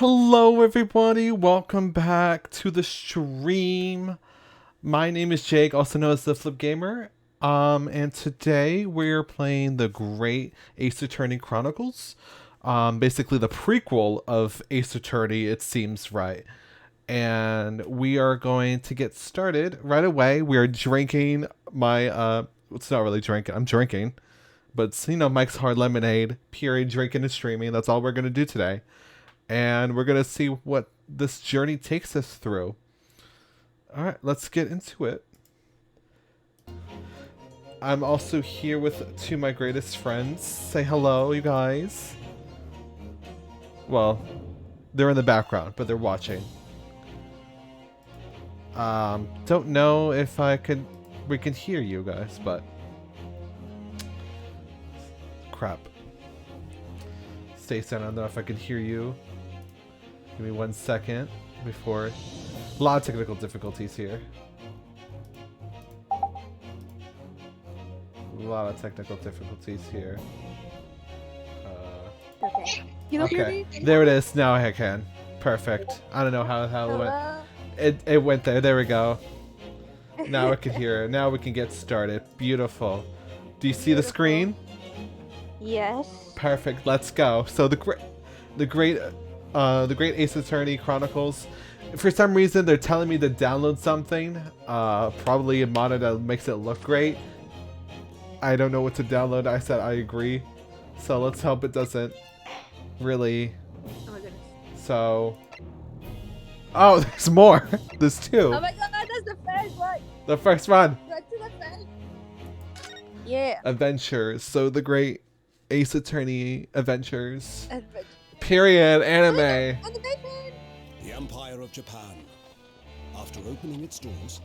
Hello everybody, welcome back to the stream. My name is Jake, also known as the Flip Gamer. And today we're playing the Great Ace Attorney Chronicles. Basically the prequel of Ace Attorney, it seems right. And we are going to get started right away. We are drinking my it's not really drinking, I'm drinking. But it's, Mike's Hard Lemonade, period, drinking and streaming. That's all we're gonna do today. And we're going to see what this journey takes us through. Alright, let's get into it. I'm also here with two of my greatest friends. Say hello, you guys. Well, they're in the background, but they're watching. Don't know if we can hear you guys, but... Crap. Stacey, I don't know if I can hear you. Give me 1 second before... A lot of technical difficulties here. A lot of technical difficulties here. Okay. You don't hear me? There it is. Now I can. Perfect. I don't know how it went. It went there. There we go. Now I can hear it. Now we can get started. Beautiful. Do you see the screen? Yes. Perfect. Let's go. So the great Ace Attorney Chronicles. For some reason, they're telling me to download something. Probably a mod that makes it look great. I don't know what to download. I said I agree. So let's hope it doesn't really. Oh my goodness. So. Oh, there's more. There's two. Oh my god, that's the first one. The first one. That's the first. Yeah. Adventures. So the great Ace Attorney Adventures. Adventure. Period. Anime. Animation. The Empire of Japan. After opening its doors,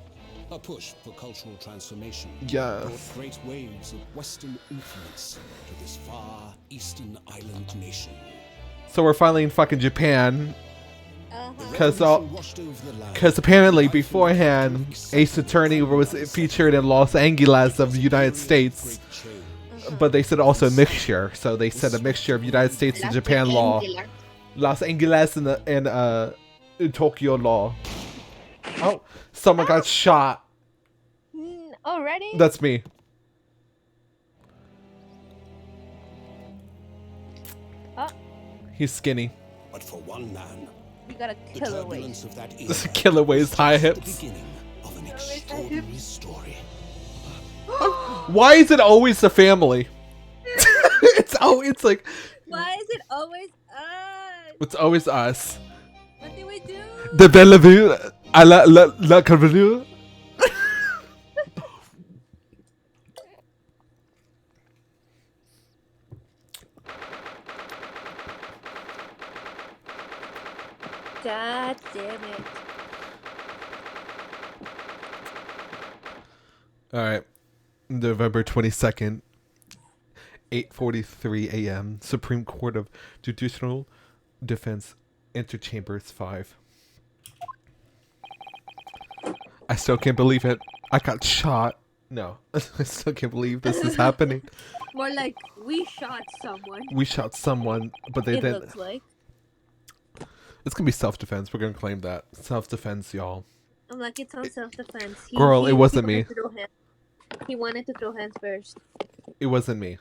a push for cultural transformation Yes. brought great waves of Western influence to this far eastern island nation. So we're finally in fucking Japan. The Because revolution washed over the land. apparently beforehand, Ace Attorney was featured in Los Angeles of the United States. Great change. But they said also a mixture. So they said a mixture of United States and Japan law. Los Angeles and Tokyo law. Oh, someone got shot. Already? That's me. Oh. He's skinny. But for one man, You got a the killer turbulence waste. of that era This killer weighs high was the hips. beginning of an extraordinary story. Why is it always the family? It's like Why is it always us? it's always us. What did we do? The Bellevue à la Cavalier. God damn it. All right. November 22nd, 8:43 a.m. Supreme Court of Judicial Defense, Interchambers 5. I still can't believe it. I got shot. No, I still can't believe this is happening. More like we shot someone. We shot someone, but they It didn't. looks like. It's gonna be self-defense. We're gonna claim that. Self-defense, y'all. I'm like, it's on self-defense. Girl, it wasn't me. He wanted to throw hands first. It wasn't me.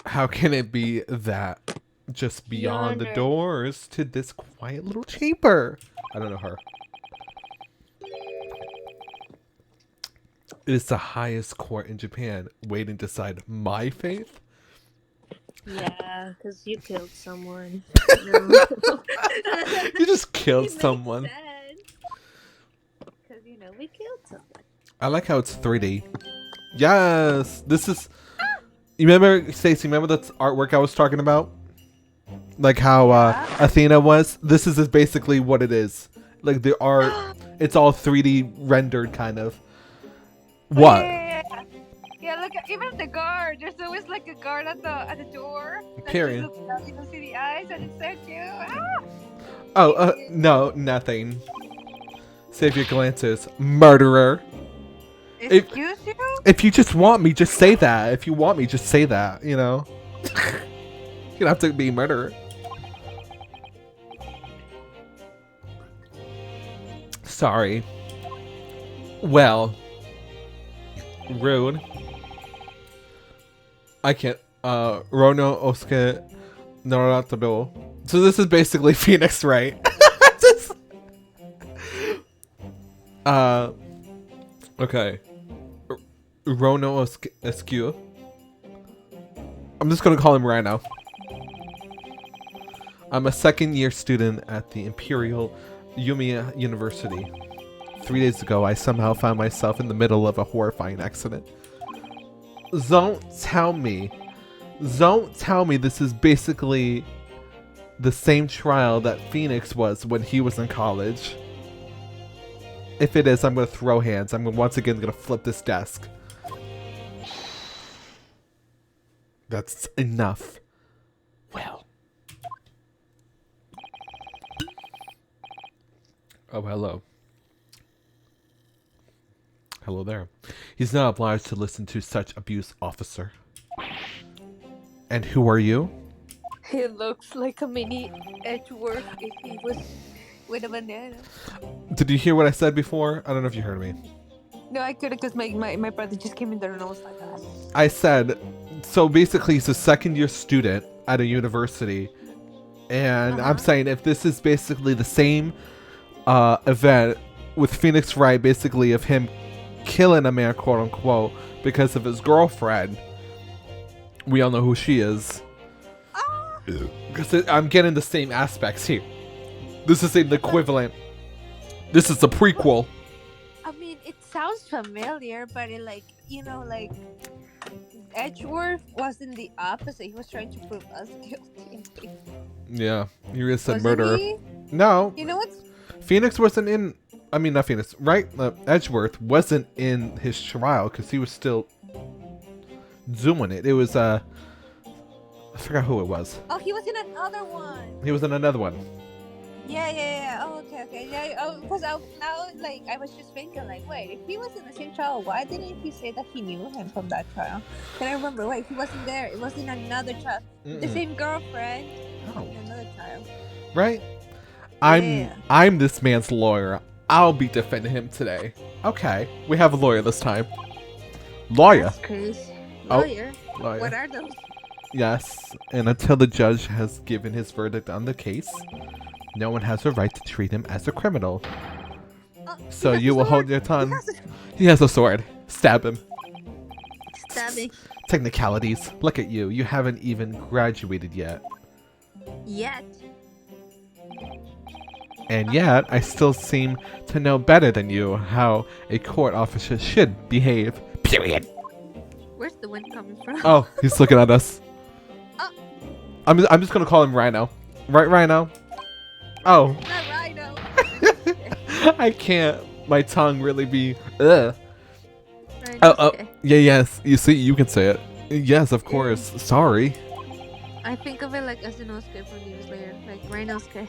How can it be that? Just beyond the Yonder. doors to this quiet little chamber. I don't know her. It is the highest court in Japan, waiting to decide my fate. Yeah, because you killed someone. You just killed someone. Because, we killed someone. I like how it's 3D. Yes, this is. You remember, Stacey? Remember that artwork I was talking about? Like how Athena was. This is basically what it is. Like the art, it's all 3D rendered, kind of. What? Yeah, look, even the guard. There's always like a guard at the door. Period. You can see the eyes, and it's so cute. Ah! Oh, no, nothing. Save your glances, murderer. Excuse you? If you just want me, just say that. If you want me, just say that. You don't have to be murderer. Sorry. Well, rude. I can't. Rono Osuke Naratado. So this is basically Phoenix, right? Just- okay. Rono Osuke. I'm just gonna call him Rhino. I'm a second-year student at the Imperial Yumiya University. 3 days ago, I somehow found myself in the middle of a horrifying accident. Don't tell me this is basically the same trial that Phoenix was when he was in college. If it is, I'm going to throw hands. I'm once again going to flip this desk. That's enough. Well. Oh, hello. Hello there. He's not obliged to listen to such abuse, officer. And who are you? He looks like a mini Edgeworth if he was with a banana. Did you hear what I said before? I don't know if you heard me. No, I couldn't because my brother just came in there and I was like, ah. I said, so basically he's a second-year student at a university. And I'm saying if this is basically the same event with Phoenix Wright, basically of him killing a man, quote unquote, because of his girlfriend. We all know who she is. Because I'm getting the same aspects here. This is the equivalent. This is the prequel. I mean, it sounds familiar, but it like Edgeworth wasn't the opposite. He was trying to prove us guilty. Yeah, you just said Wasn't murder. he? No, You know what's Phoenix wasn't in. I mean, not Phoenix. Right? Edgeworth wasn't in his trial because he was still doing it. It was I forgot who it was. Oh, he was in another one. He was in another one. Yeah. Oh, okay. Yeah, because now, like, I was just thinking, like, wait, if he was in the same trial, why didn't he say that he knew him from that trial? Can I remember? Wait, he wasn't there. It was in another trial. The same girlfriend Oh, in another trial. right. Yeah. I'm this man's lawyer. I'll be defending him today. Okay, we have a lawyer this time. Lawyer. That's crazy. Oh. Lawyer. Lawyer. What are those? Yes, and until the judge has given his verdict on the case, no one has a right to treat him as a criminal. So he has you a will hold sword. your tongue. He has He has a sword. Stab him. Stabbing. Technicalities. Look at you. You haven't even graduated yet. Yet. And yet, I still seem to know better than you how a court officer should behave. Period. Where's the wind coming from? Oh, he's looking at us. Oh. I'm just gonna call him Rhino. Right, Rhino? Oh. Not Rhino. I can't. My tongue really be. Ugh. Rhino's okay. Yeah, yes. You see, you can say it. Yes, of course. Sorry. I think of it like as an Oscar from Demon Slayer, like Rhinosuke.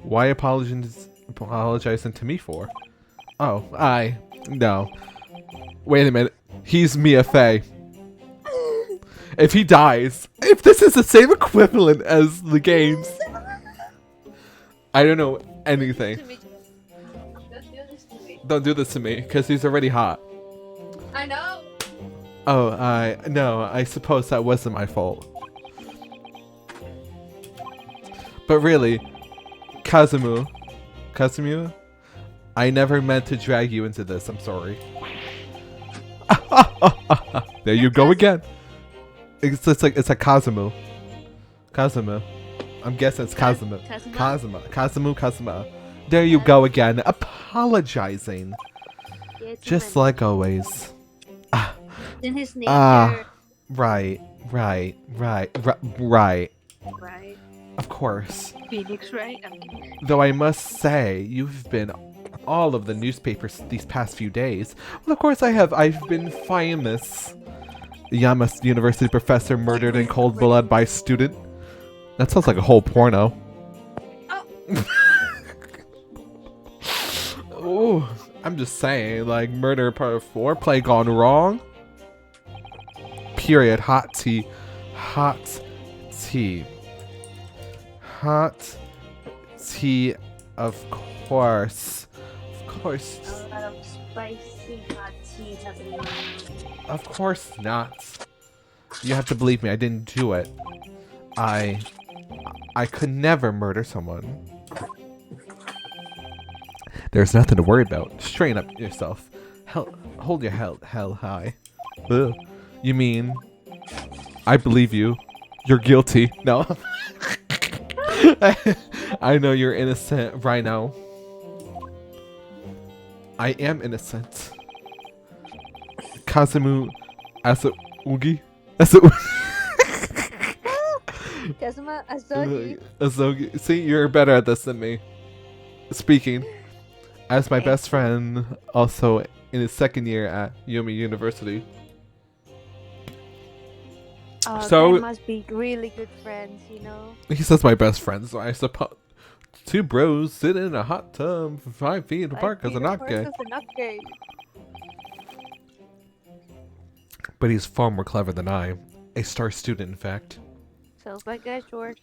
Why apologizing to me for? Oh, no. Wait a minute. He's Mia Fey. If he dies, if this is the same equivalent as the games, I don't know anything. Don't do this to me. Don't do this to me, because he's already hot. I know. Oh, I suppose that wasn't my fault. But really, Kazumu, I never meant to drag you into this. I'm sorry. There you go again. It's like Kazumu. I'm guessing it's Kazuma. Kazuma. There you go again, apologizing. Yeah, it's Just in like always. in his nature. Right. Right. Of course. Phoenix, right? I mean, Though I must say, you've been all of the newspapers these past few days. Well, of course I have. I've been famous. Yama University professor murdered in cold blood by student. That sounds like a whole porno. Ooh, I'm just saying, like murder part 4, play gone wrong. Period. Hot tea. Tea, of course. Of course. A lot of spicy hot tea happening. Of course not. You have to believe me, I didn't do it. I could never murder someone. There's nothing to worry about. Straighten up yourself. Hold your hell high. Ugh. You mean I believe you. You're guilty. No. I know you're innocent right now. I am innocent. Kazumu Asaugi? Kazuma Azogi. Asogi. See, you're better at this than me. Speaking. As my best friend, also in his second year at Yomi University. Oh, So- they must be really good friends, you know? He says my best friend, so I suppose two bros sitting in a hot tub 5 feet apart because they're not gay. But he's far more clever than I. A star student, in fact. Sounds like a George.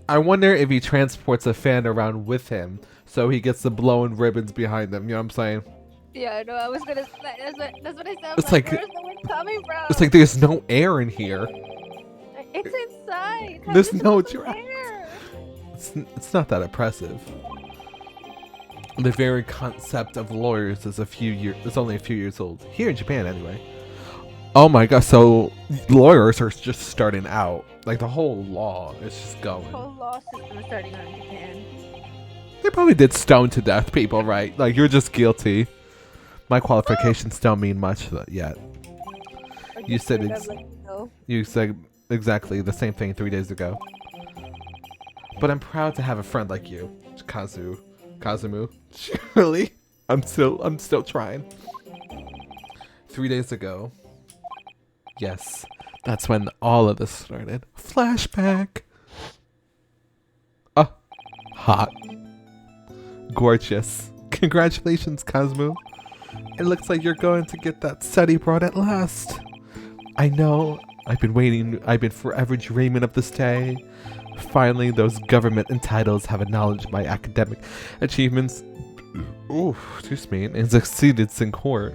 I wonder if he transports a fan around with him so he gets the blowing ribbons behind him. You know what I'm saying? Yeah, I know. I was gonna. That's what I said. It's like- where's the wind coming from? It's like there's no air in here. It's inside. How There's is it no supposed to dry- air? It's not that impressive. The very concept of lawyers is only a few years old. Here in Japan, anyway. Oh my god, so lawyers are just starting out. Like, the whole law is just going. Whole law system is starting on Japan. They probably did stone to death people, right? Like, you're just guilty. My qualifications don't mean much yet. Or You just said straight it's- up, like, no. You said exactly the same thing 3 days ago. But I'm proud to have a friend like you, Kazumu. Really? I'm still trying. 3 days ago. Yes, that's when all of this started. Flashback. Ah, hot. Gorgeous. Congratulations, Kazumu. It looks like you're going to get that SETI brought at last. I know. I've been forever dreaming of this day. Finally, those government entitles have acknowledged my academic achievements. Ooh, excuse me, and succeeded in court.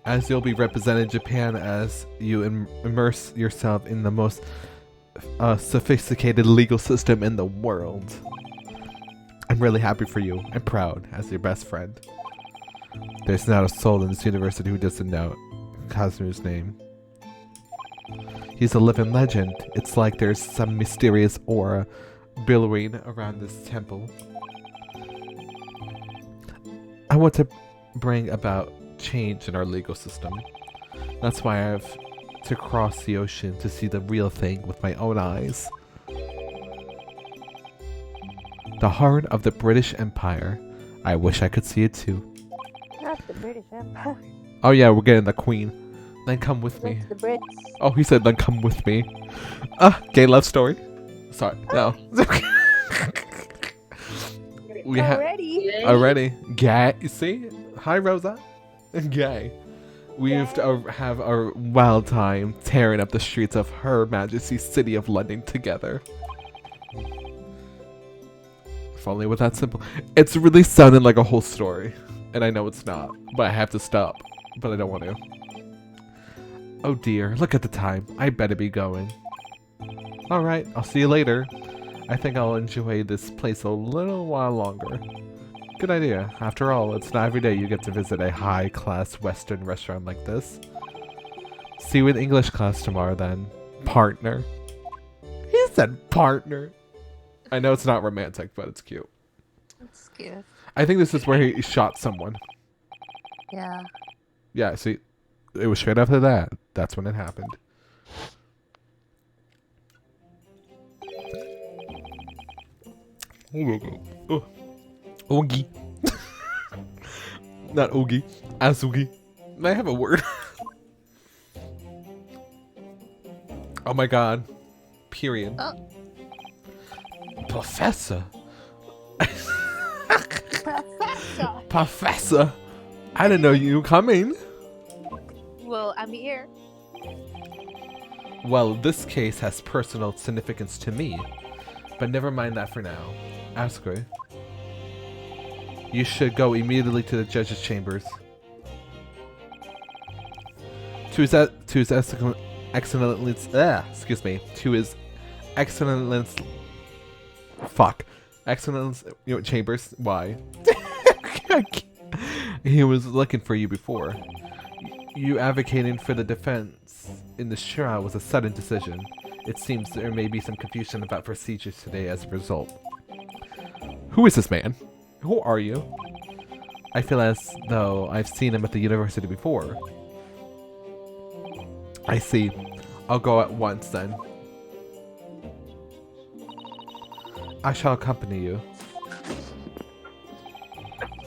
As you'll be representing Japan as you immerse yourself in the most sophisticated legal system in the world. I'm really happy for you and proud as your best friend. There's not a soul in this university who doesn't know Kazumu's name. He's a living legend. It's like there's some mysterious aura billowing around this temple. I want to bring about change in our legal system. That's why I have to cross the ocean to see the real thing with my own eyes. The heart of the British Empire. I wish I could see it too. Not the British Empire. Oh yeah, we're getting the Queen. Then come with me. That's the Brits. Oh, he said then come with me. Gay love story. Sorry, no. we have already. Gay. You see? Hi, Rosa. Gay. We have to have a wild time tearing up the streets of Her Majesty's City of London together. If only with that simple. It's really sounding like a whole story. And I know it's not. But I have to stop. But I don't want to. Oh dear, look at the time. I better be going. Alright, I'll see you later. I think I'll enjoy this place a little while longer. Good idea. After all, it's not every day you get to visit a high-class Western restaurant like this. See you in English class tomorrow then, partner. He said partner. I know it's not romantic, but it's cute. It's cute. I think this is where he shot someone. Yeah. Yeah, see, it was straight after that. That's when it happened. Oh. Ogi. Not Ogi. Asugi. I have a word. Oh my god. Period. Oh. Professor. Professor. Professor. I didn't know you were coming. Well, I'm here. Well, this case has personal significance to me. But never mind that for now. Asgore, you should go immediately to the judge's chambers. To his excellence, chambers. Why? He was looking for you before. You advocating for the defense in this trial was a sudden decision. It seems there may be some confusion about procedures today as a result. Who is this man? Who are you? I feel as though I've seen him at the university before. I see. I'll go at once then. I shall accompany you.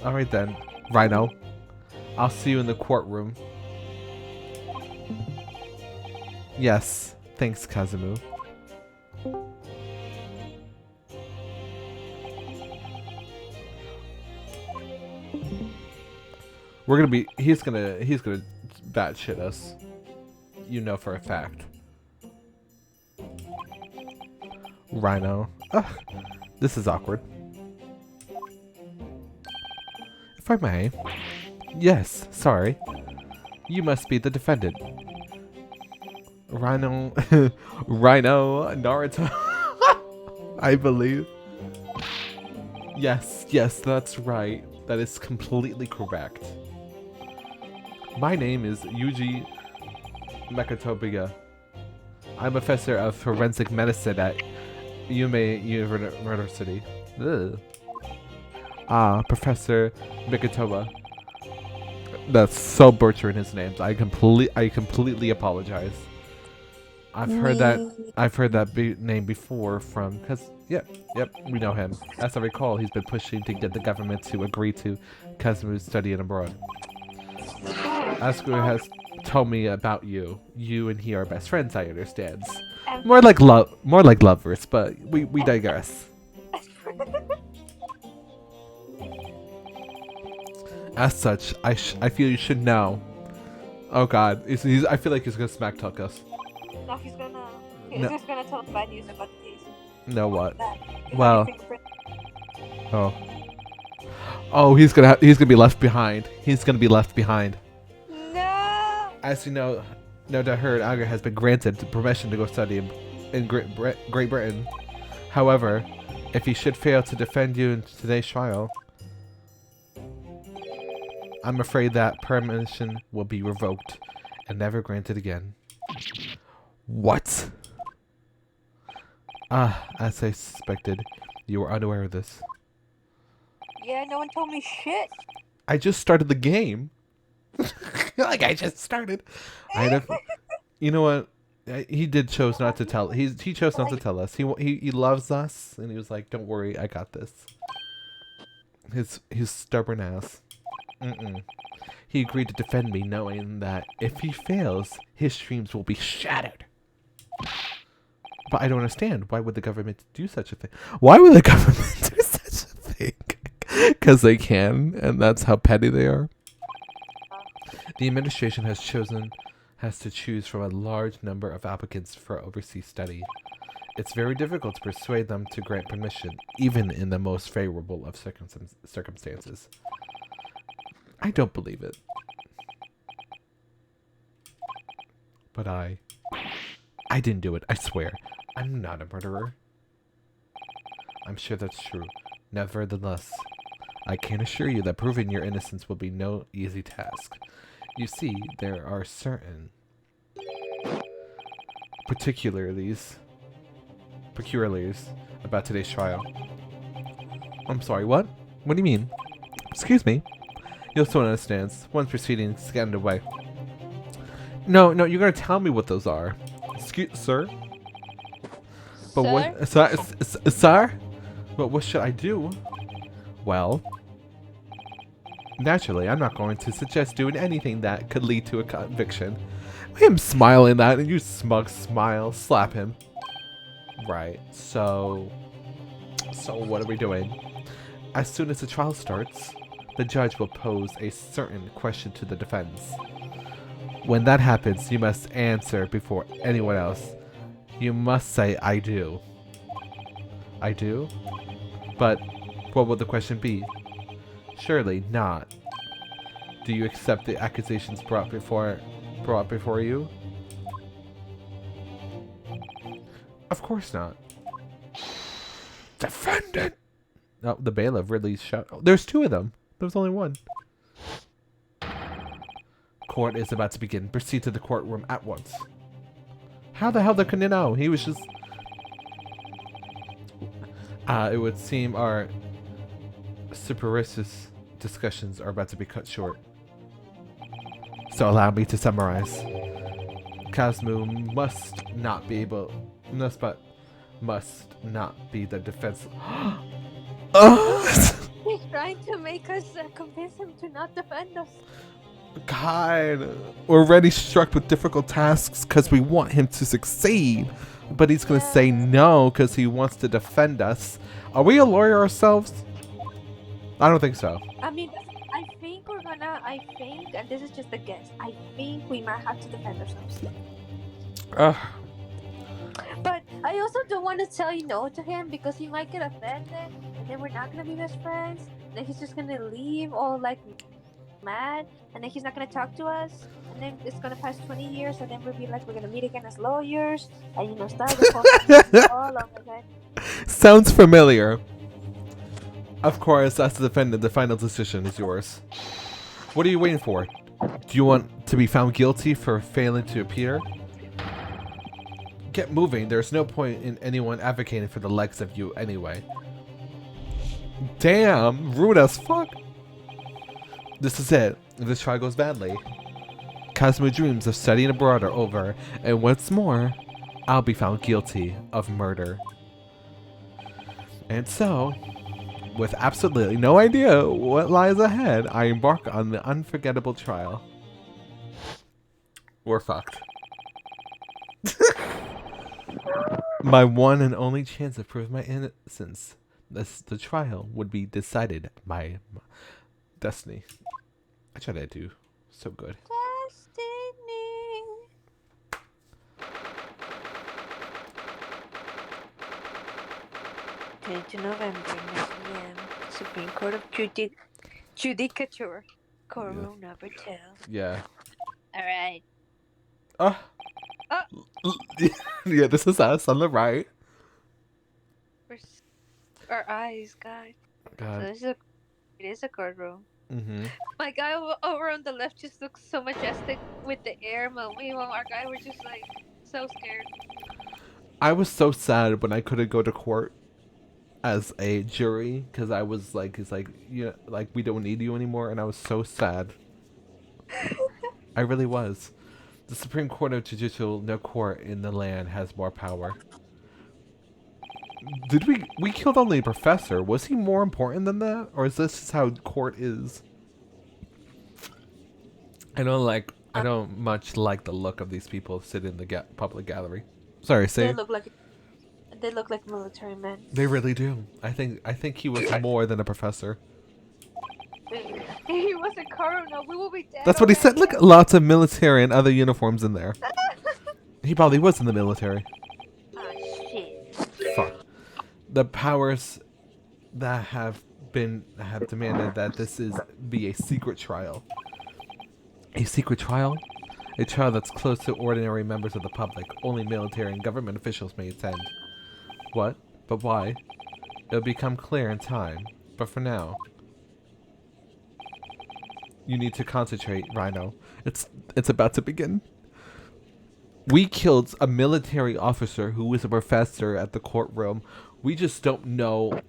Alright then, Rhino. I'll see you in the courtroom. Yes, thanks, Kazemu. He's gonna bat shit us. You know for a fact. Rhino. Ugh, this is awkward. If I may. Yes, sorry. You must be the defendant. Rhino. Rhino Naruto. I believe. Yes, that's right. That is completely correct. My name is Yuji Mekatobiga. I'm a professor of forensic medicine at Yume University. Ugh. Professor Mikatoba. That's so butchering his names. I completely apologize. I've heard that name before from, yep, we know him. As I recall, he's been pushing to get the government to agree to Kazumi's studying abroad. Asgore has told me about you. You and he are best friends, I understand. More like lovers, but we digress. As such, I feel you should know. Oh God, I feel like he's gonna smack talk us. No, he's just gonna tell bad news about the case. No what? Well. Oh, he's gonna be left behind. He's gonna be left behind. No. As you know, no doubt heard Aga has been granted permission to go study in Great Britain. However, if he should fail to defend you in today's trial, I'm afraid that permission will be revoked and never granted again. What? As I suspected, you were unaware of this. Yeah, no one told me shit. I just started the game. Like I just started. You know what? He did chose not to tell. He chose not to tell us. He loves us, and he was like, "Don't worry, I got this." His stubborn ass. He agreed to defend me, knowing that if he fails, his dreams will be shattered. But I don't understand. Why would the government do such a thing? Why would the government do such a thing? Because they can, and that's how petty they are. The administration has to choose from a large number of applicants for overseas study. It's very difficult to persuade them to grant permission, even in the most favorable of circumstances. I don't believe it. But I didn't do it, I swear. I'm not a murderer. I'm sure that's true. Nevertheless, I can assure you that proving your innocence will be no easy task. You see, there are certain particularities about today's trial. I'm sorry, what? What do you mean? Excuse me. You'll still understand. Once proceedings get underway. No, you're gonna tell me what those are. Excuse, sir? But what, sir? But what should I do? Well, naturally, I'm not going to suggest doing anything that could lead to a conviction. Him smiling that, and you smug smile, slap him. Right, so what are we doing? As soon as the trial starts, the judge will pose a certain question to the defense. When that happens, you must answer before anyone else. You must say, I do. I do? But what would the question be? Surely not. Do you accept the accusations brought before you? Of course not. Defendant! Oh, the bailiff really shot. Oh, there's two of them. There's only one. Court is about to begin. Proceed to the courtroom at once. How the hell couldn't you know? He was just... it would seem our superstitious discussions are about to be cut short. So allow me to summarize. Kazmu must not be the defense. He's trying to make us convince him to not defend us. God, we're already struck with difficult tasks because we want him to succeed. But he's going to say no because he wants to defend us. Are we a lawyer ourselves? I don't think so. I mean, I think, and this is just a guess, I think we might have to defend ourselves. But I also don't want to tell you no to him because he might get offended and then we're not going to be best friends. Then he's just going to leave all like mad and then he's not going to talk to us. And then it's going to pass 20 years and then we'll be like, we're going to meet again as lawyers and, you know, start the whole all over again. Sounds familiar. Of course, as the defendant, the final decision is yours. What are you waiting for? Do you want to be found guilty for failing to appear? Get moving. There's no point in anyone advocating for the likes of you anyway. Damn, rude as fuck. This is it. If this trial goes badly, Kazmu dreams of studying abroad are over, and what's more, I'll be found guilty of murder. And so, with absolutely no idea what lies ahead, I embark on the unforgettable trial. We're fucked. My one and only chance of proving my innocence. The trial would be decided by destiny. I tried to do so good. Destiny. 10th November, 9 p.m. Supreme Court of Judicature. Courtroom number 12. Yeah. Alright. Yeah, this is us on the right. Our eyes, God. God. So it is a courtroom. Mm-hmm. My guy over on the left just looks so majestic with the air. Meanwhile, our guy was just like so scared. I was so sad when I couldn't go to court as a jury because I was like, it's like, you know, like we don't need you anymore, and I was so sad. I really was. The Supreme Court of Judicial, no court in the land has more power. Did we killed only a professor? Was he more important than that, or is this just how court is? I don't much like the look of these people sitting in the public gallery. Sorry, say. They look like military men. They really do. I think he was more than a professor. He was a colonel. We will be dead. That's what he said. Look, lots of military and other uniforms in there. He probably was in the military. Oh shit. Fuck. The powers that have demanded that this be a secret trial. A secret trial? A trial that's close to ordinary members of the public. Only military and government officials may attend. What? But why? It'll become clear in time. But for now, you need to concentrate, Rhino. It's about to begin. We killed a military officer who was a professor at the courtroom. We just don't know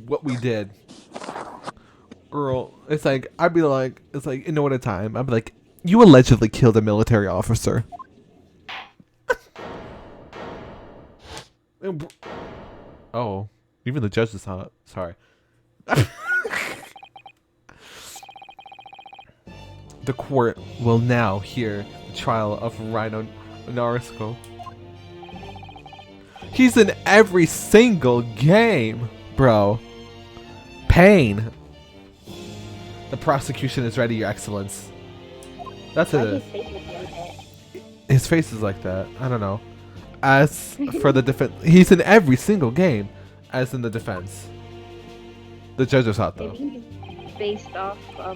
what we did. Girl, it's like, I'd be like, it's like, in no at a time. I'd be like, you allegedly killed a military officer. Oh, even the judge is not. Sorry. The court will now hear the trial of Rhino Narusko. He's in every single game, bro. Pain. The prosecution is ready, Your Excellence. That's a. His face is like that. I don't know. As for the defense, he's in every single game, as in the defense. The judges thought though. Maybe he's based off a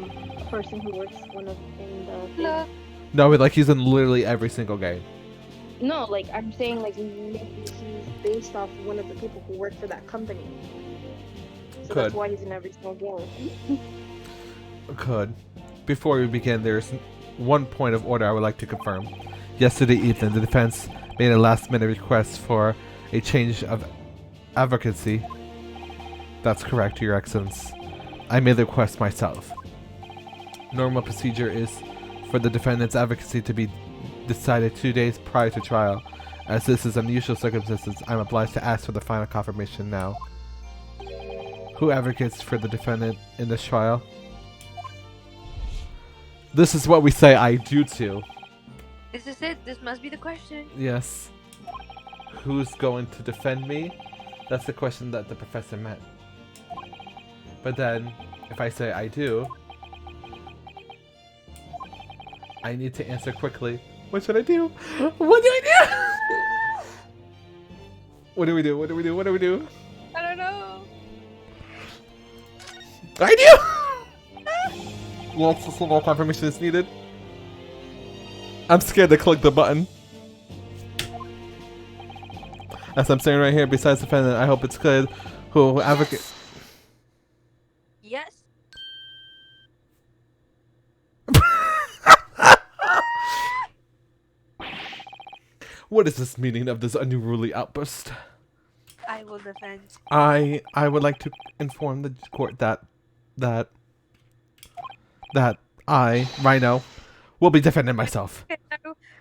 person who works in the thing. Hello. No, like he's in literally every single game. No, like I'm saying, like maybe he's based off one of the people who work for that company. So Could. that's why he's in every single game. Could. Before we begin, there's one point of order I would like to confirm. Yesterday evening, the defense made a last-minute request for a change of advocacy. That's correct, Your Excellence. I made the request myself. Normal procedure is for the defendant's advocacy to be decided 2 days prior to trial. As this is unusual circumstances, I'm obliged to ask for the final confirmation now. Who advocates for the defendant in this trial? This is what we say I do to. Is this it? This must be the question. Yes. Who's going to defend me? That's the question that the professor meant. But then, if I say I do, I need to answer quickly. What should I do? What do I do? What do we do? What do we do? What do we do? I don't know. I do! Yes, a single confirmation is needed. I'm scared to click the button. As I'm standing right here besides the defendant, I hope it's clear who advocate. Yes. What is this meaning of this unruly outburst? I will defend. I would like to inform the court that I, Rhino, will be defending myself.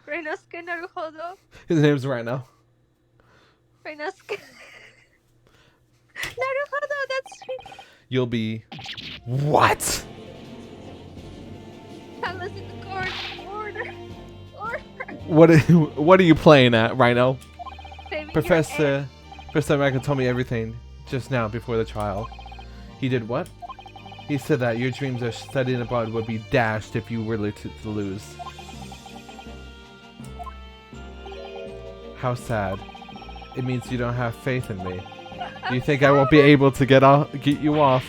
Reynosuke Naruhodo. His name's Rhino. Reynosuke. Naruhodo, that's sweet. You'll be what? Tell us in the court. Order. Order. What are you playing at, Rhino? Saving your Professor America told me everything just now before the trial. He did what? He said that your dreams of studying abroad would be dashed if you were to lose. How sad. It means you don't have faith in me. Do you think I won't be able to get you off?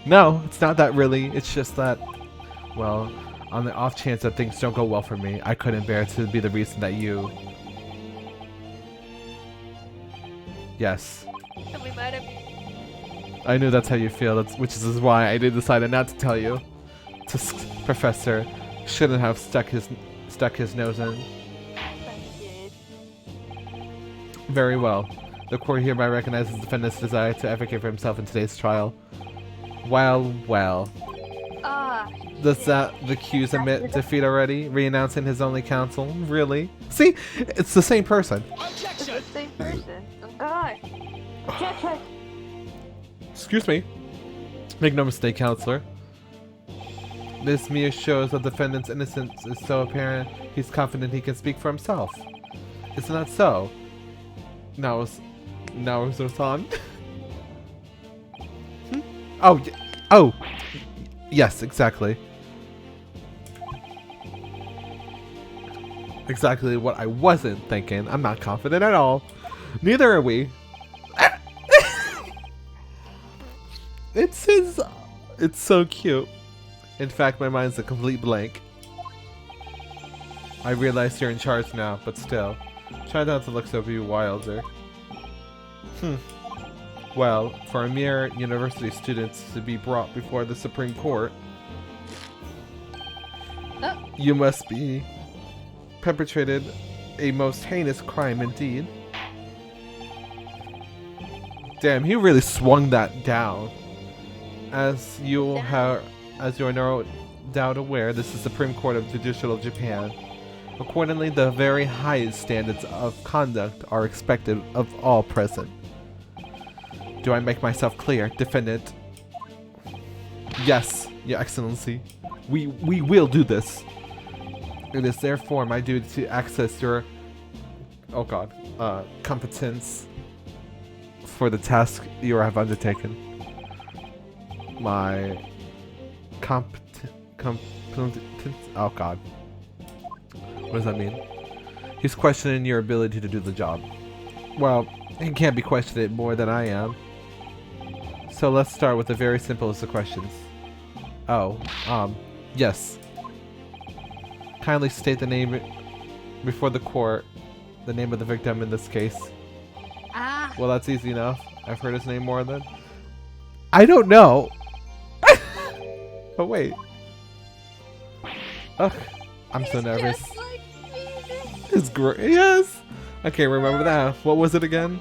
No, it's not that really. It's just that, well, on the off chance that things don't go well for me, I couldn't bear to be the reason that you... Yes. Don't be mad at me. I knew that's how you feel, which is why I decided not to tell you. Professor shouldn't have stuck his nose in. Very well. The court hereby recognizes the defendant's desire to advocate for himself in today's trial. Well. Ah. Does the accused admit defeat already? Renouncing his only counsel? Really? See? It's the same person. It's the same person. Oh God. Objection. Excuse me. Make no mistake, counselor. This mere shows the defendant's innocence is so apparent he's confident he can speak for himself. Isn't that so? Now is on. Oh, yes, exactly. Exactly what I wasn't thinking. I'm not confident at all. Neither are we. It's so cute. In fact, my mind's a complete blank. I realize you're in charge now, but still. Try not to look so wilder. Well, for a mere university student to be brought before the Supreme Court, you must be perpetrated a most heinous crime indeed. Damn, he really swung that down. As you are no doubt aware, this is the Supreme Court of Judicial of Japan. Accordingly, the very highest standards of conduct are expected of all present. Do I make myself clear, defendant? Yes, Your Excellency. We will do this. It is therefore my duty to access your competence for the task you have undertaken. My competence. Oh God. What does that mean? He's questioning your ability to do the job. Well, he can't be questioned more than I am. So let's start with the very simplest of questions. Oh, yes. Kindly state the name before the court, the name of the victim in this case. Ah, Well, that's easy enough. I've heard his name more than... I don't know. Oh, wait. Ugh, I'm so nervous. just like me. It's great. Yes. I can't remember that. What was it again?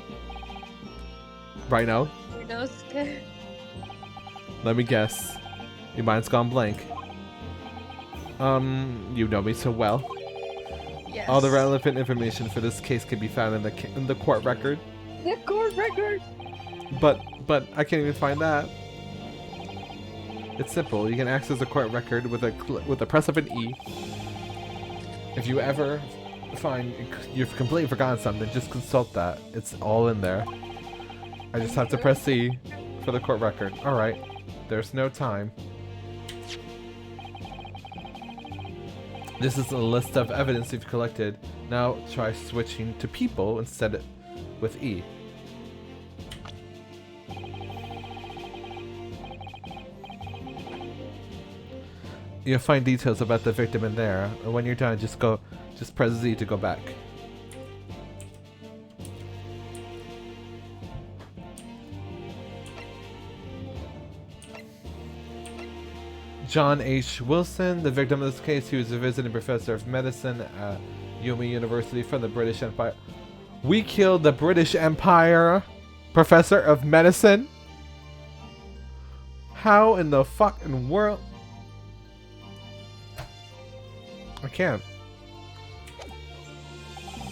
Rhino. Chronicles. Let me guess. Your mind's gone blank. You know me so well. Yes. All the relevant information for this case can be found in the court record. The court record. But I can't even find that. It's simple. You can access the court record with a press of an E. If you ever find you've completely forgotten something, just consult that. It's all in there. I just have to press C for the court record. All right. There's no time. This is a list of evidence you've collected. Now try switching to people instead with E. You'll find details about the victim in there. And when you're done, just press Z to go back. John H. Wilson, the victim of this case, he was a visiting professor of medicine at Yumi University from the British Empire. We killed the British Empire professor of medicine? How in the fucking world? I can't.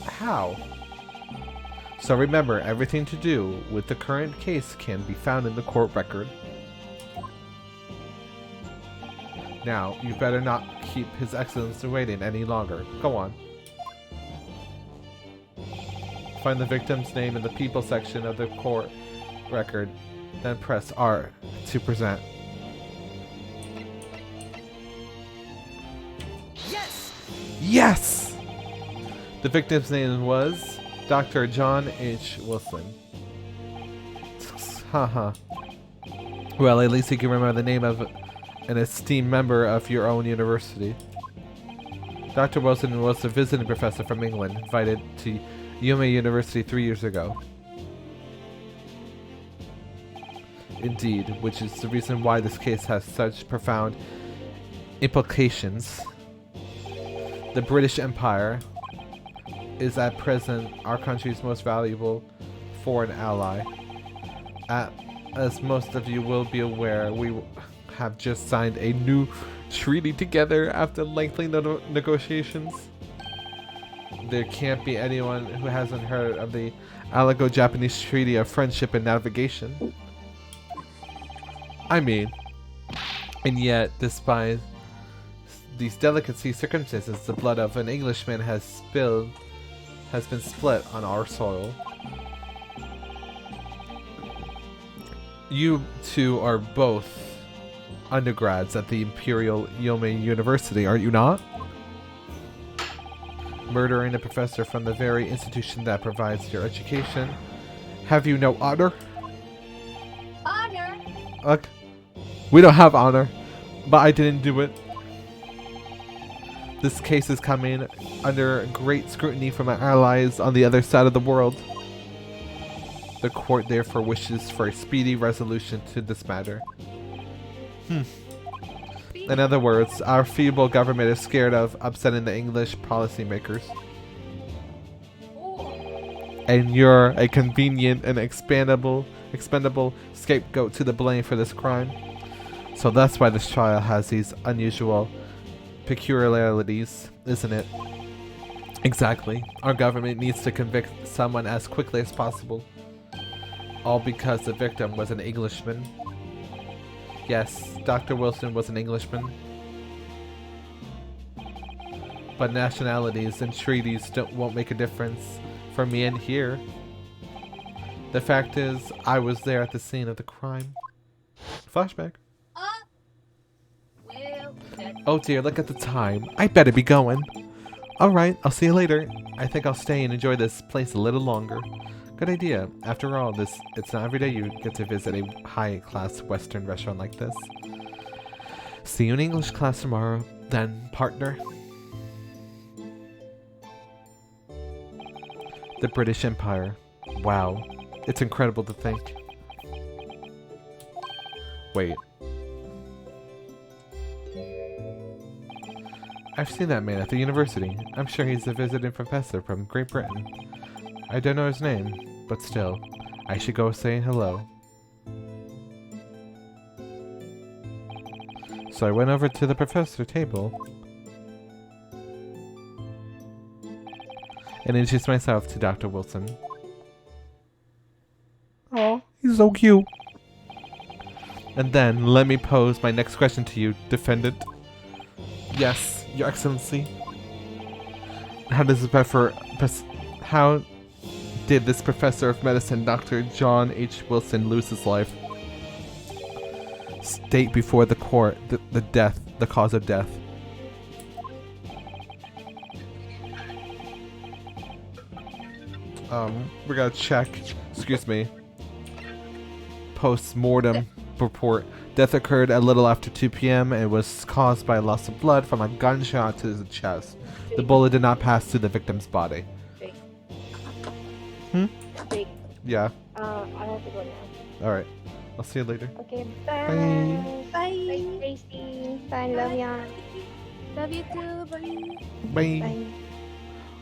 How? So remember, everything to do with the current case can be found in the court record. Now, you better not keep His Excellency waiting any longer. Go on. Find the victim's name in the people section of the court record, then press R to present. Yes! Yes! The victim's name was Dr. John H. Wilson. Haha. Well, at least you can remember the name of an esteemed member of your own university. Dr. Wilson was a visiting professor from England, invited to Yuma University 3 years ago. Indeed, which is the reason why this case has such profound implications. The British Empire is at present our country's most valuable foreign ally. As most of you will be aware, we have just signed a new treaty together after lengthy negotiations. There can't be anyone who hasn't heard of the Alago-Japanese Treaty of Friendship and Navigation. I mean, and yet, despite these delicate circumstances, the blood of an Englishman has been split on our soil. You two are both undergrads at the Imperial Yomei University, are you not? Murdering a professor from the very institution that provides your education. Have you no honor? Honor? Look, we don't have honor, but I didn't do it. This case is coming under great scrutiny from our allies on the other side of the world. The court therefore wishes for a speedy resolution to this matter. In other words, our feeble government is scared of upsetting the English policymakers. And you're a convenient and expendable scapegoat to the blame for this crime. So that's why this trial has these unusual peculiarities, isn't it? Exactly. Our government needs to convict someone as quickly as possible. All because the victim was an Englishman. Yes, Dr. Wilson was an Englishman. But nationalities and treaties won't make a difference for me in here. The fact is, I was there at the scene of the crime. Flashback. Well, Oh dear, look at the time. I better be going. Alright, I'll see you later. I think I'll stay and enjoy this place a little longer. Good idea. After all, it's not every day you get to visit a high-class Western restaurant like this. See you in English class tomorrow, then, partner. The British Empire. Wow. It's incredible to think. Wait. I've seen that man at the university. I'm sure he's a visiting professor from Great Britain. I don't know his name, but still, I should go say hello. So I went over to the professor table and introduced myself to Dr. Wilson. Oh, he's so cute. And then, let me pose my next question to you, defendant. Yes, Your Excellency. How did this professor of medicine, Dr. John H. Wilson, lose his life? State before the court the cause of death. We gotta check. Excuse me. Post-mortem report. Death occurred a little after 2 p.m. and was caused by loss of blood from a gunshot to the chest. The bullet did not pass through the victim's body. Fake. Hmm? Fake. Yeah. I have to go now. Alright. I'll see you later. Okay, Bye. bye. Bye. Bye, Stacy. Bye, love ya. Love you too. Bye. Bye. Bye.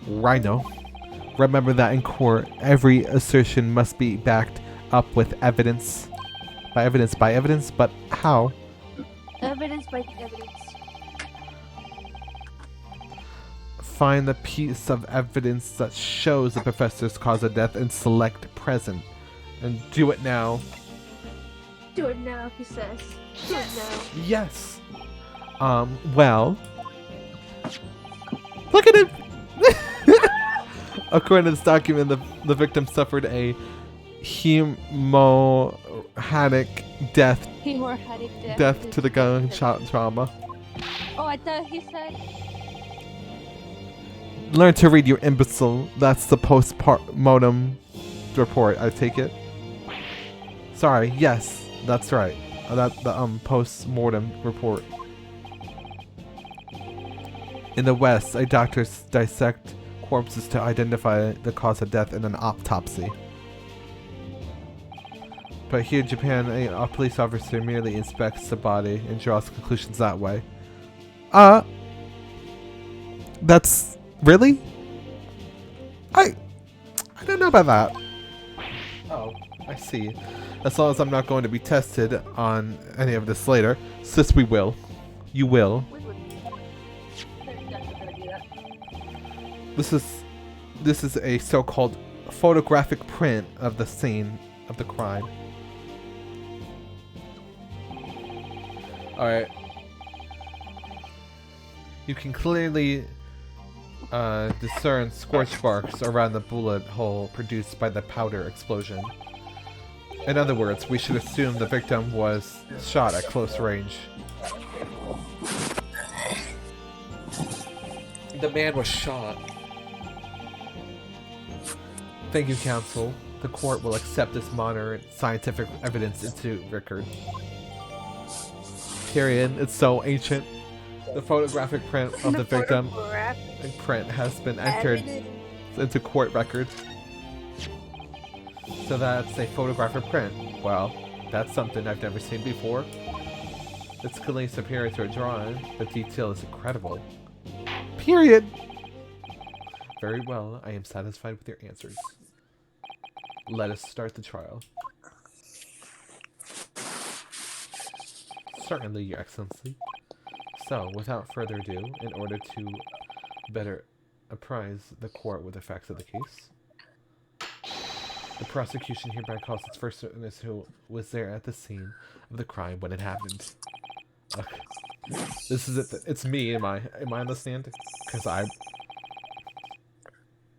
Rhino. Remember that in court, every assertion must be backed up with evidence. By evidence, but how? Evidence by evidence. Find the piece of evidence that shows the professor's cause of death and select present. And do it now. Do it now, he says. Do it now. Yes. Well. Look at it! According to this document, the victim suffered a hemorrhagic death Hemorrhagic death to the gunshot trauma. Oh, I thought he said. Learn to read, you imbecile. That's the post-mortem report, I take it. Sorry, yes, that's right. The post-mortem report. In the West, a doctor dissect corpses to identify the cause of death in an autopsy. But here in Japan, a police officer merely inspects the body and draws conclusions that way. That's... Really? I don't know about that. Oh, I see. As long as I'm not going to be tested on any of this later. Sis, we will. You will. This is a so-called photographic print of the scene of the crime. Alright. You can clearly discern scorch marks around the bullet hole produced by the powder explosion. In other words, we should assume the victim was shot at close range. The man was shot. Thank you, counsel. The court will accept this modern scientific evidence into record. Period. It's so ancient. The photographic print of the victim print has been entered into court record. So that's a photographic print. Well, that's something I've never seen before. It's clearly superior to a drawing. The detail is incredible. Period. Very well, I am satisfied with your answers. Let us start the trial. Certainly, Your Excellency. So, without further ado, in order to better apprise the court with the facts of the case, the prosecution hereby calls its first witness who was there at the scene of the crime when it happened. Okay. This is it. It's me. Am I on the stand? Because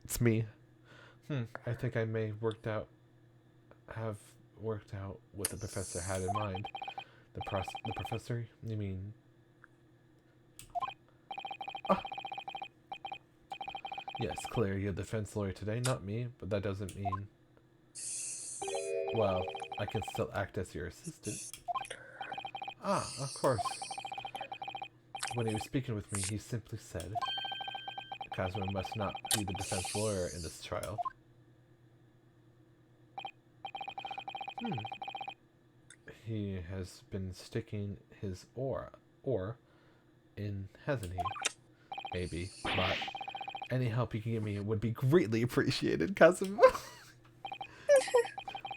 it's me. I think I may have worked out what the professor had in mind. The professor? You mean... Yes, Claire, you're the defense lawyer today, not me, but that doesn't mean... Well, I can still act as your assistant. Ah, of course. When he was speaking with me, he simply said, Kazuma must not be the defense lawyer in this trial. He has been sticking his oar in, hasn't he? Maybe, but any help you can give me would be greatly appreciated, Kazuma.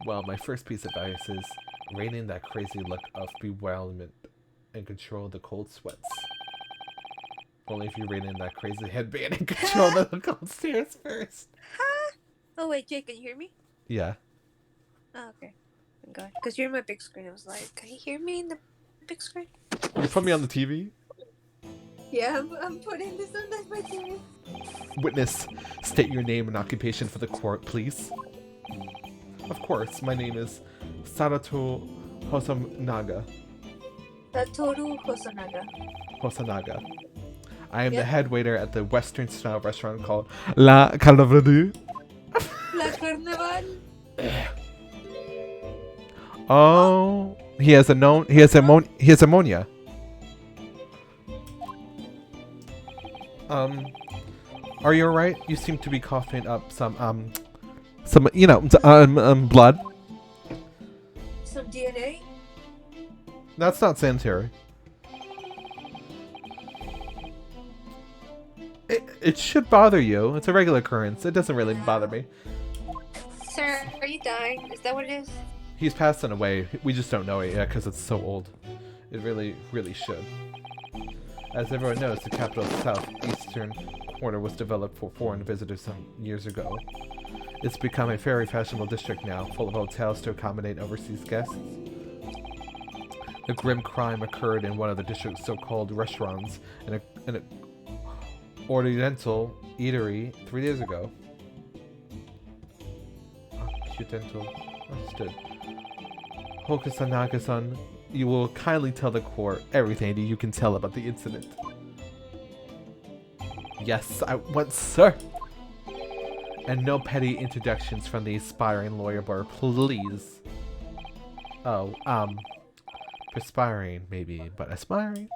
Well, my first piece of advice is rein in that crazy look of bewilderment and control the cold sweats. Only if you rein in that crazy headband and control the cold stares first. Oh wait, Jake, can you hear me? Yeah. Oh, okay. Thank God. Because you're in my big screen. I was like, can you hear me in the big screen? You put me on the TV? Yeah, I'm putting this on my TV. Witness, state your name and occupation for the court, please. Of course, my name is Sadato Hosanaga. Satoru Hosonaga. Hosanaga. I am the Yep. head waiter at the Western style restaurant called La Carnaval. La Carnaval. Oh, he has ammonia. Are you alright? You seem to be coughing up some blood. Some DNA. That's not sanitary. It should bother you. It's a regular occurrence. It doesn't really bother me. Sir, are you dying? Is that what it is? He's passing away. We just don't know it yet because it's so old. It really, really should. As everyone knows, the capital's southeastern corner was developed for foreign visitors some years ago. It's become a very fashionable district now, full of hotels to accommodate overseas guests. A grim crime occurred in one of the district's so-called restaurants in a Oriental eatery 3 days ago. Occidental. Understood. Hokusanaga-san, you will kindly tell the court everything that you can tell about the incident. Yes, I want, sir. And no petty introductions from the aspiring lawyer bar, please. Oh, perspiring maybe, but aspiring?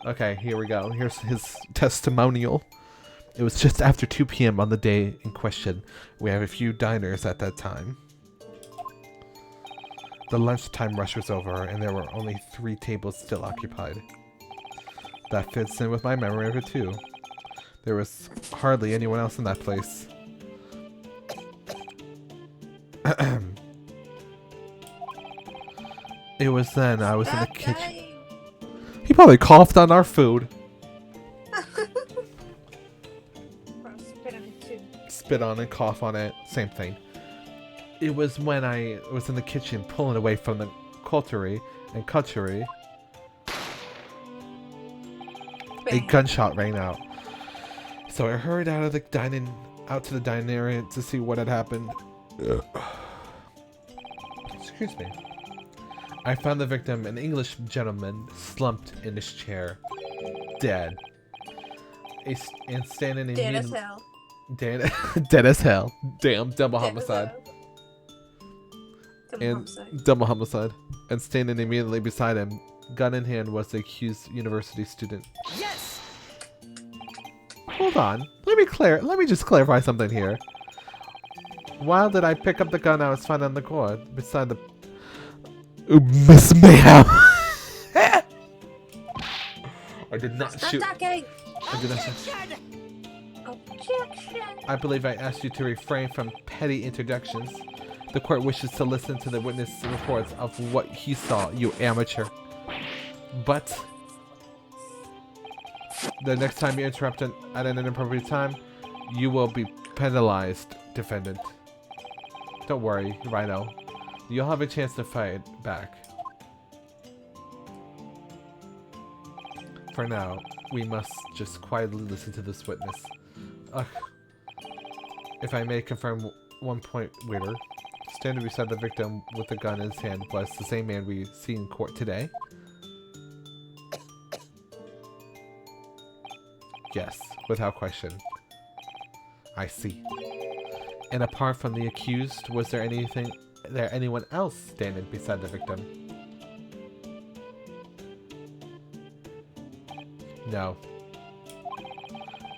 Okay, here we go. Here's his testimonial. It was just after 2 p.m. on the day in question. We have a few diners at that time. The lunchtime rush was over, and there were only 3 tables still occupied. That fits in with my memory of it too. There was hardly anyone else in that place. It was then I was in the kitchen. He probably coughed on our food. Spit on it too. Spit on it, cough on it, same thing. It was when I was in the kitchen pulling away from the cutlery. A gunshot rang out. So I hurried out to the dining area to see what had happened. Excuse me. I found the victim, an English gentleman, slumped in his chair, dead. And standing Dead as immediately. hell. Dead as hell. Damn, double homicide. Double homicide. And standing immediately beside him, gun in hand, was the accused university student. Yes! Hold on. Let me just clarify something here. Why did I pick up the gun I was found on the court beside the Miss Mayhem? I did not Stop shoot. talking! I did not shoot. Objection! I believe I asked you to refrain from petty introductions. The court wishes to listen to the witness reports of what he saw, you amateur. But the next time you interrupt at an inappropriate time, you will be penalized, defendant. Don't worry, Rhino. You'll have a chance to fight back. For now, we must just quietly listen to this witness. If I may confirm one point, waiter. Standing beside the victim with the gun in his hand was the same man we see in court today. Yes, without question. I see. And apart from the accused, was there anyone else standing beside the victim? No.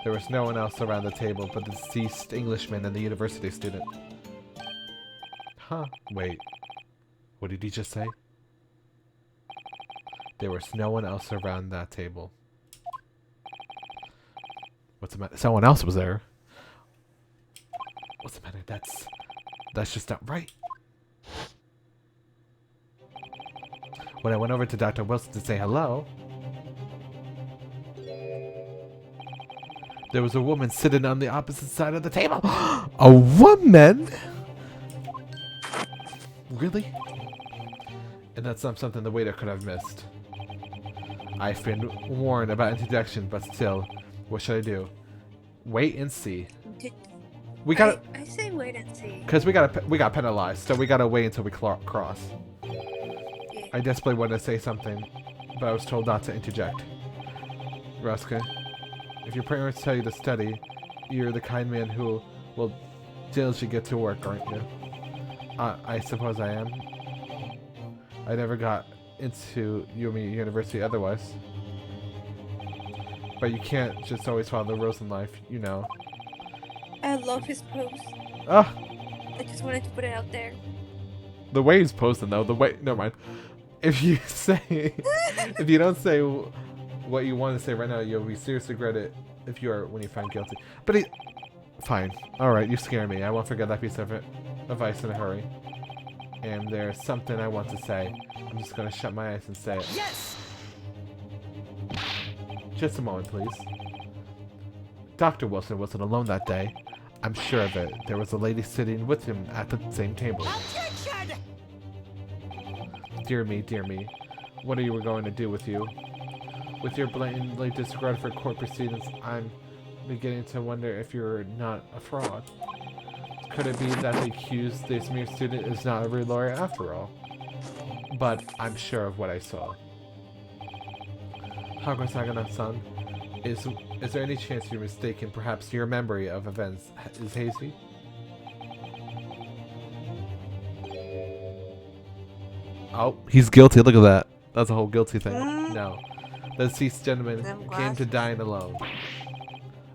There was no one else around the table but the deceased Englishman and the university student. Huh, wait. What did he just say? There was no one else around that table. What's the matter? Someone else was there. What's the matter? That's just not right. When I went over to Dr. Wilson to say hello, there was a woman sitting on the opposite side of the table. A woman? Really? And that's not something the waiter could have missed. I've been warned about interjection, but still, what should I do? Wait and see. We gotta. I say wait and see. Cause we got penalized, so we gotta wait until we cross. Yeah. I desperately wanted to say something, but I was told not to interject. Ruska, if your parents tell you to study, you're the kind man who will diligently get to work, aren't you? I suppose I am. I never got into university otherwise. But you can't just always follow the rules in life, you know. I love his post. Ah, I just wanted to put it out there. the way he's posting though, never mind. If you if you don't say what you want to say right now, you'll be seriously regret it when you find guilty. But fine. Alright, you scare me. I won't forget that piece of advice in a hurry. And there's something I want to say. I'm just gonna shut my eyes and say it. Yes! Just a moment, please. Dr. Wilson wasn't alone that day. I'm sure of it. There was a lady sitting with him at the same table. Objection! Dear me. What are you going to do with you? With your blatantly disregard for court proceedings, I'm beginning to wonder if you're not a fraud. Could it be that the accused, this mere student, is not a real lawyer after all? But I'm sure of what I saw. Hagosagana-san, is there any chance you're mistaken? Perhaps your memory of events is hazy? Oh, he's guilty. Look at that. That's a whole guilty thing. No. The deceased gentleman came to dine alone.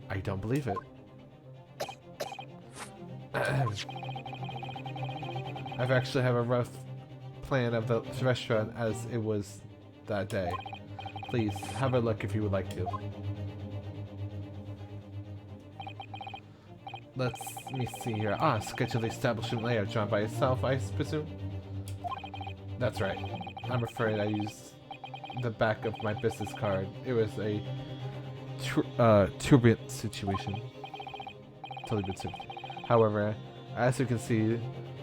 I don't believe it. I've actually have a rough plan of the restaurant as it was that day. Please, have a look if you would like to. Let me see here. Sketch of the establishment layout drawn by yourself, I presume? That's right. I'm afraid I used the back of my business card. It was a turbulent situation. However, as you can see,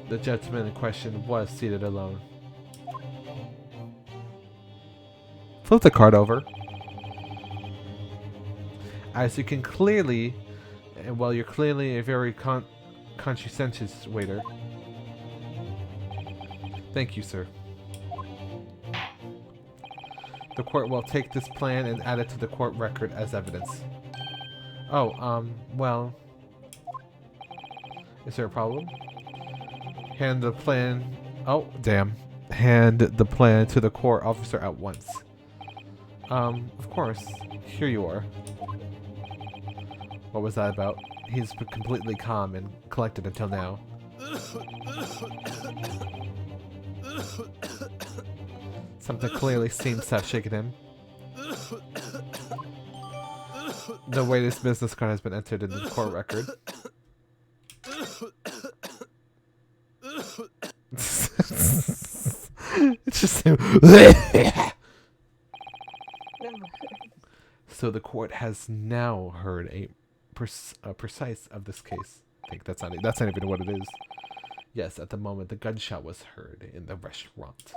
the gentleman in question was seated alone. Flip the card over. As you can clearly, and while you're clearly a very conscientious waiter. Thank you, sir. The court will take this plan and add it to the court record as evidence. Oh, well... Is there a problem? Hand the plan... Oh, damn. Hand the plan to the court officer at once. Of course. Here you are. What was that about? He's been completely calm and collected until now. Something clearly seems to have shaken him. The way this business card has been entered in the court record. It's just So the court has now heard a precise of this case. I think that's not even what it is. Yes, at the moment the gunshot was heard in the restaurant.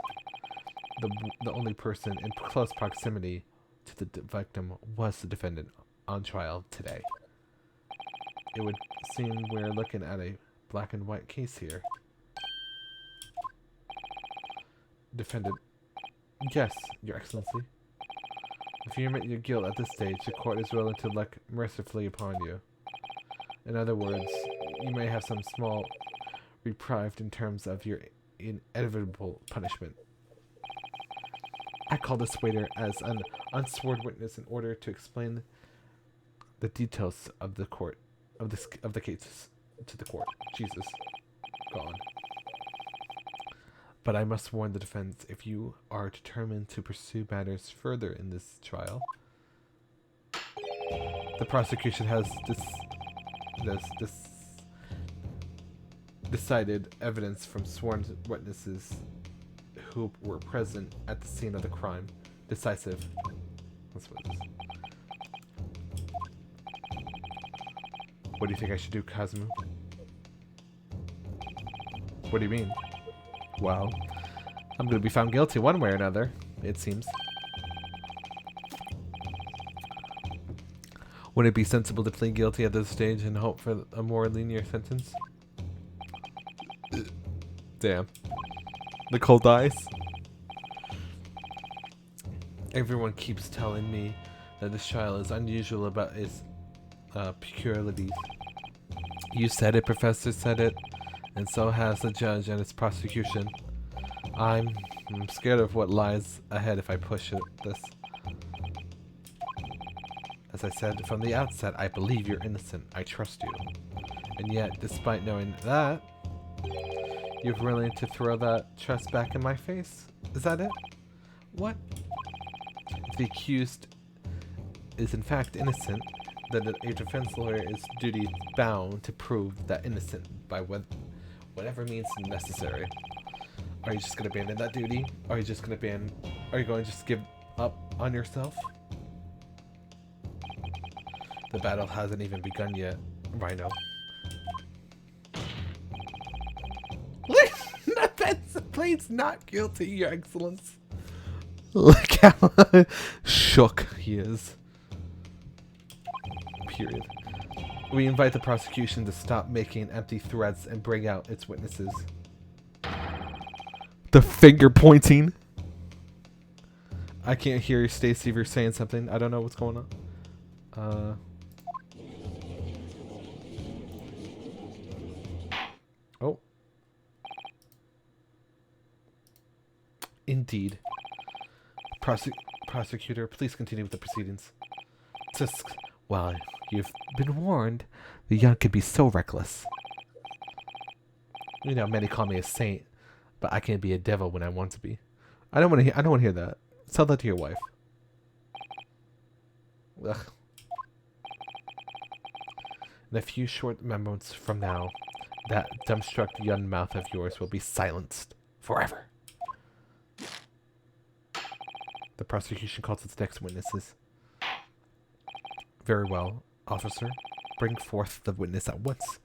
The only person in close proximity to the victim was the defendant on trial today. It would seem we're looking at a black and white case here. Defendant. Yes, Your Excellency. If you admit your guilt at this stage, the court is willing to look mercifully upon you. In other words, you may have some small reprieve in terms of your inevitable punishment. I call this waiter as an unsworn witness in order to explain the details of the court of the cases to the court. Jesus, gone. But I must warn the defense: if you are determined to pursue matters further in this trial, the prosecution has decided evidence from sworn witnesses who were present at the scene of the crime. Decisive. That's what it is. What do you think I should do, Kazuma? What do you mean? Well, I'm going to be found guilty one way or another, it seems. Would it be sensible to plead guilty at this stage and hope for a more lenient sentence? Damn. Nicole dies. Everyone keeps telling me that this trial is unusual about its peculiarities. You said it, Professor said it, and so has the judge and its prosecution. I'm scared of what lies ahead if I push this. As I said from the outset, I believe you're innocent. I trust you. And yet, despite knowing that, you're willing to throw that trust back in my face? Is that it? What? If the accused is in fact innocent, then a defense lawyer is duty bound to prove that innocent by whatever means necessary. Are you just going to abandon that duty? Are you just going to just give up on yourself? The battle hasn't even begun yet, Rhino. Defense pleads not guilty, Your Excellence. Look how shook he is. Period. We invite the prosecution to stop making empty threats and bring out its witnesses. The finger pointing. I can't hear you, Stacy, if you're saying something. I don't know what's going on. Oh. Indeed. Prosecutor, please continue with the proceedings. Tisk. Well, you've been warned. The young can be so reckless. You know, many call me a saint, but I can't be a devil when I want to be. I don't want to hear that. Tell that to your wife. Ugh. In a few short moments from now, that dumbstruck young mouth of yours will be silenced forever. The prosecution calls its next witnesses. Very well, officer. Bring forth the witness at once.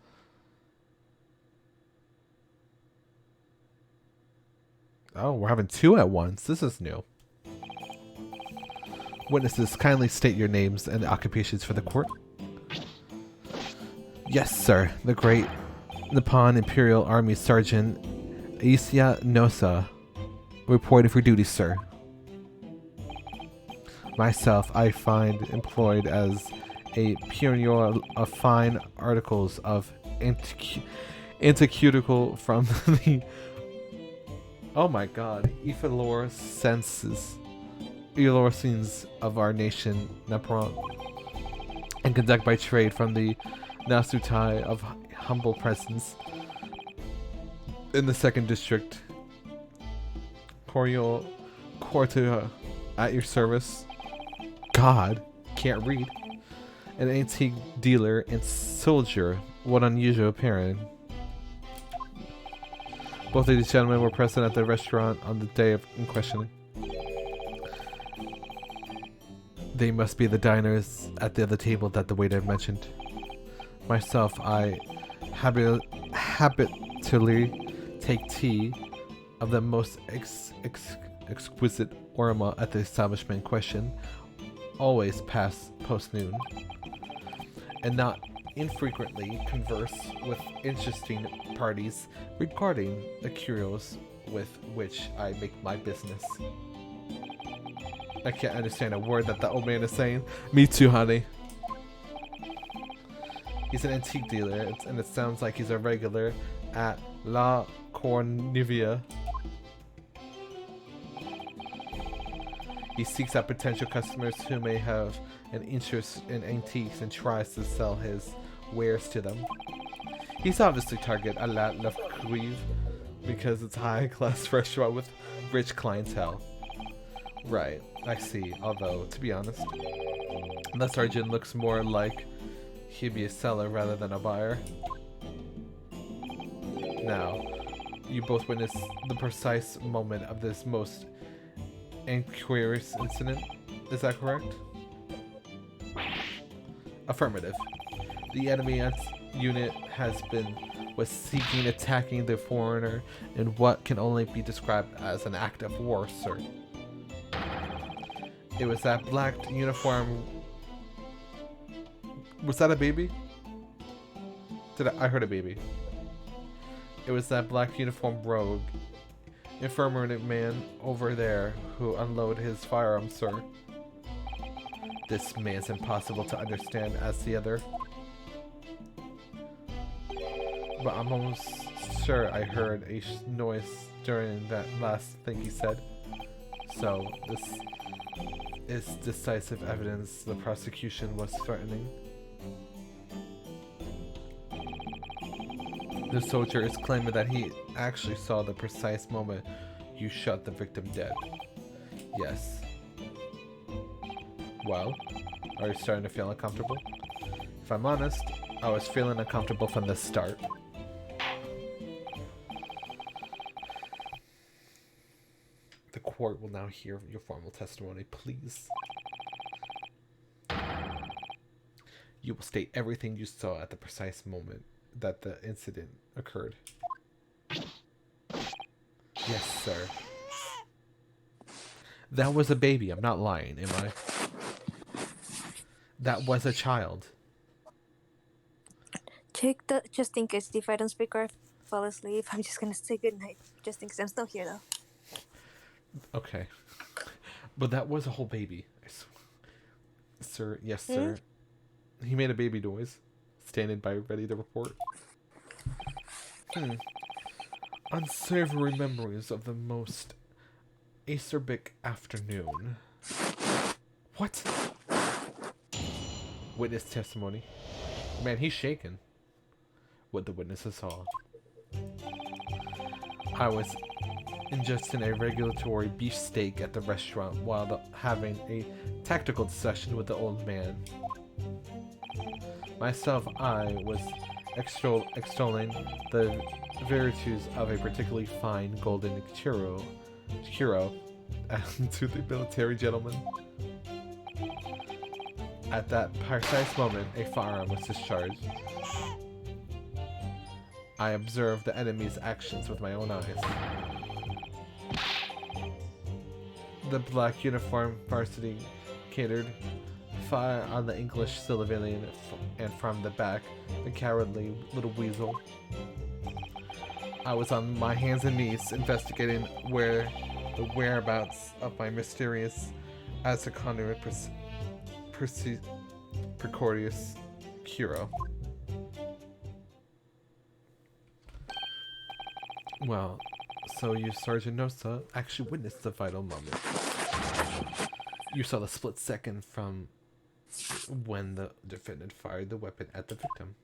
Oh, we're having two at once. This is new. Witnesses, kindly state your names and occupations for the court. Yes, sir. The great Nippon Imperial Army Sergeant Isia Nosa, reporting for duty, sir. Myself, I find employed as a pioneer of fine articles of antiquitical from the oh my god, Elorsenses of our nation, Nepron, and conduct by trade from the Nasutai of humble presence in the 2nd District. Corio Quarta at your service. God, can't read. An antique dealer and soldier, what unusual pairing. Both of these gentlemen were present at the restaurant on the day in question. They must be the diners at the other table that the waiter mentioned. Myself, I habitually take tea of the most exquisite aroma at the establishment in question, always past post-noon, and not infrequently converse with interesting parties regarding the curios with which I make my business. I can't understand a word that the old man is saying. Me too, honey. He's an antique dealer, and it sounds like he's a regular at La Cornivia. He seeks out potential customers who may have an interest in antiques and tries to sell his wares to them. He's obviously target a La Cuivre because it's a high-class restaurant with rich clientele. Right, I see. Although, to be honest, the sergeant looks more like he'd be a seller rather than a buyer. Now, you both witnessed the precise moment of this most inquirious incident. Is that correct? Affirmative. The enemy unit was seeking attacking the foreigner in what can only be described as an act of war, sir. It was that black uniform. Was that a baby? I heard a baby. It was that black uniform rogue infirmary man over there who unloaded his firearm, sir. This man's impossible to understand as the other. But I'm almost sure I heard a noise during that last thing he said. So this is decisive evidence the prosecution was threatening. The soldier is claiming that he actually saw the precise moment you shot the victim dead. Yes. Well, are you starting to feel uncomfortable? If I'm honest, I was feeling uncomfortable from the start. The court will now hear your formal testimony, please. You will state everything you saw at the precise moment that the incident occurred. Yes, sir. That was a baby. I'm not lying, am I? That was a child. Check just in case if I don't speak or fall asleep, I'm just gonna say goodnight. Just in case I'm still here though. Okay. But that was a whole baby. Sir, yes, sir. He made a baby noise. Standing by, ready to report. Unsavory memories of the most acerbic afternoon. What? Witness testimony. Man, he's shaking. What the witnesses saw. I was ingesting a regulatory beefsteak at the restaurant while having a tactical discussion with the old man. Myself, I was extolling the virtues of a particularly fine golden churro to the military gentleman. At that precise moment, a firearm was discharged. I observed the enemy's actions with my own eyes. The black uniform varsity catered fire on the English civilian, and from the back, the cowardly little weasel. I was on my hands and knees investigating the whereabouts of my mysterious Azaconid precorious hero. Well, so you, Sergeant Nosa, actually witnessed the vital moment. You saw the split second from when the defendant fired the weapon at the victim.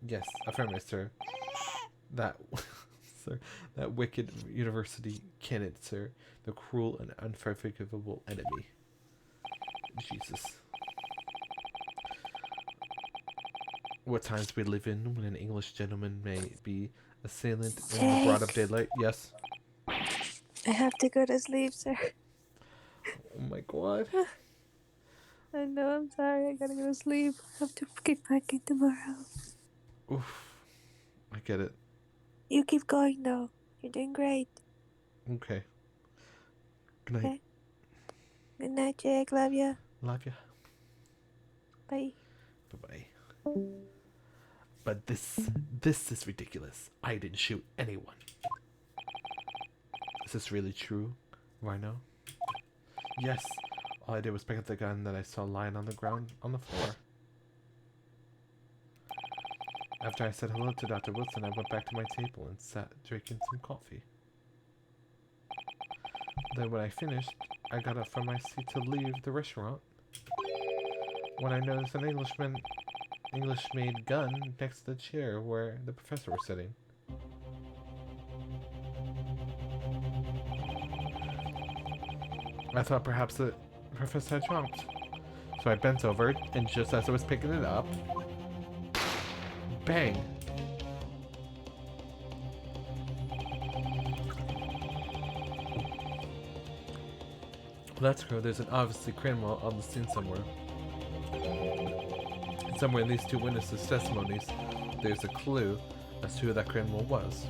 Yes, affirmative, sir. That, sir, that wicked university candidate, sir. The cruel and unforgivable enemy. Jesus. What times we live in when an English gentleman may be assailant in broad up daylight. Yes. I have to go to sleep, sir. Oh my god. I know, I'm sorry. I gotta go to sleep. I have to get back in tomorrow. Oof. I get it. You keep going, though. You're doing great. Okay. Good night. Okay. Good night, Jake. Love ya. Love ya. Bye. Bye-bye. But this is ridiculous. I didn't shoot anyone. Is this really true, Rhino? Yes. All I did was pick up the gun that I saw lying on the ground on the floor. After I said hello to Dr. Wilson, I went back to my table and sat drinking some coffee. Then when I finished, I got up from my seat to leave the restaurant when I noticed an English-made gun next to the chair where the professor was sitting. I thought perhaps the professor had dropped. So I bent over, and just as I was picking it up, bang! Let's go. There's an obviously Cranwell on the scene somewhere. Somewhere in these two witnesses' testimonies, there's a clue as to who that Cranwell was.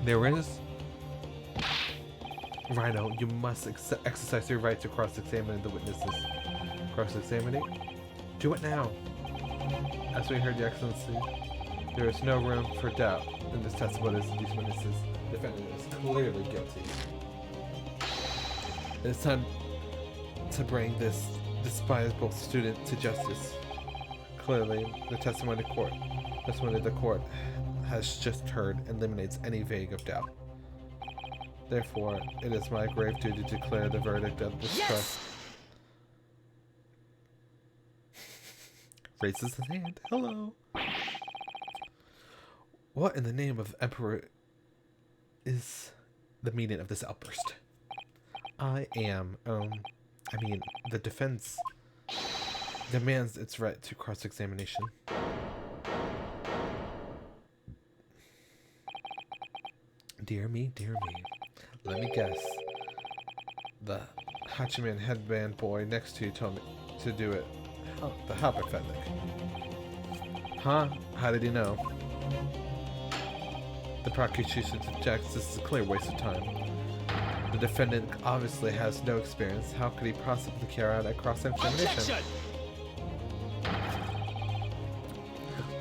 There is. Rhino, you must exercise your right to cross-examine the witnesses. Cross-examining? Do it now. As we heard, Your Excellency, there is no room for doubt in this testimony of these witnesses. The defendant is clearly guilty. It's time to bring this despisable student to justice. Clearly, the testimony of the court has just heard eliminates any vague of doubt. Therefore, it is my grave duty to declare the verdict of this trust. Raises his hand. Hello. What in the name of Emperor is the meaning of this outburst? The defense demands its right to cross-examination. Dear me, dear me. Let me guess. The Hachiman headband boy next to you told me to do it. How pathetic. Huh? How did he know? The prosecution objects. This is a clear waste of time. The defendant obviously has no experience. How could he possibly carry out a cross-examination?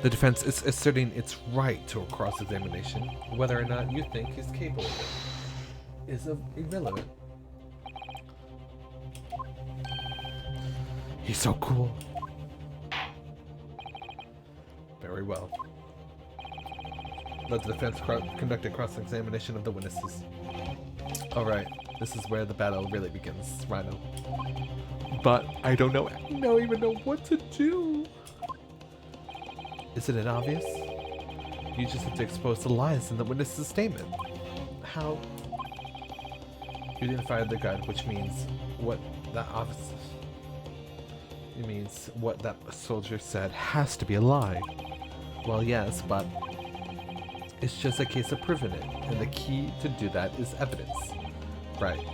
The defense is asserting its right to a cross-examination. Whether or not you think he's capable of it is irrelevant. He's so cool. Very well. Let the defense conduct a cross-examination of the witnesses. Alright, this is where the battle really begins, Rhino. But I don't even know what to do. Isn't it obvious? You just have to expose the lies in the witness's statement. How? You identified the gun, which means what that officer... It means what that soldier said has to be a lie. Well, yes, but it's just a case of proving it, and the key to do that is evidence. Right,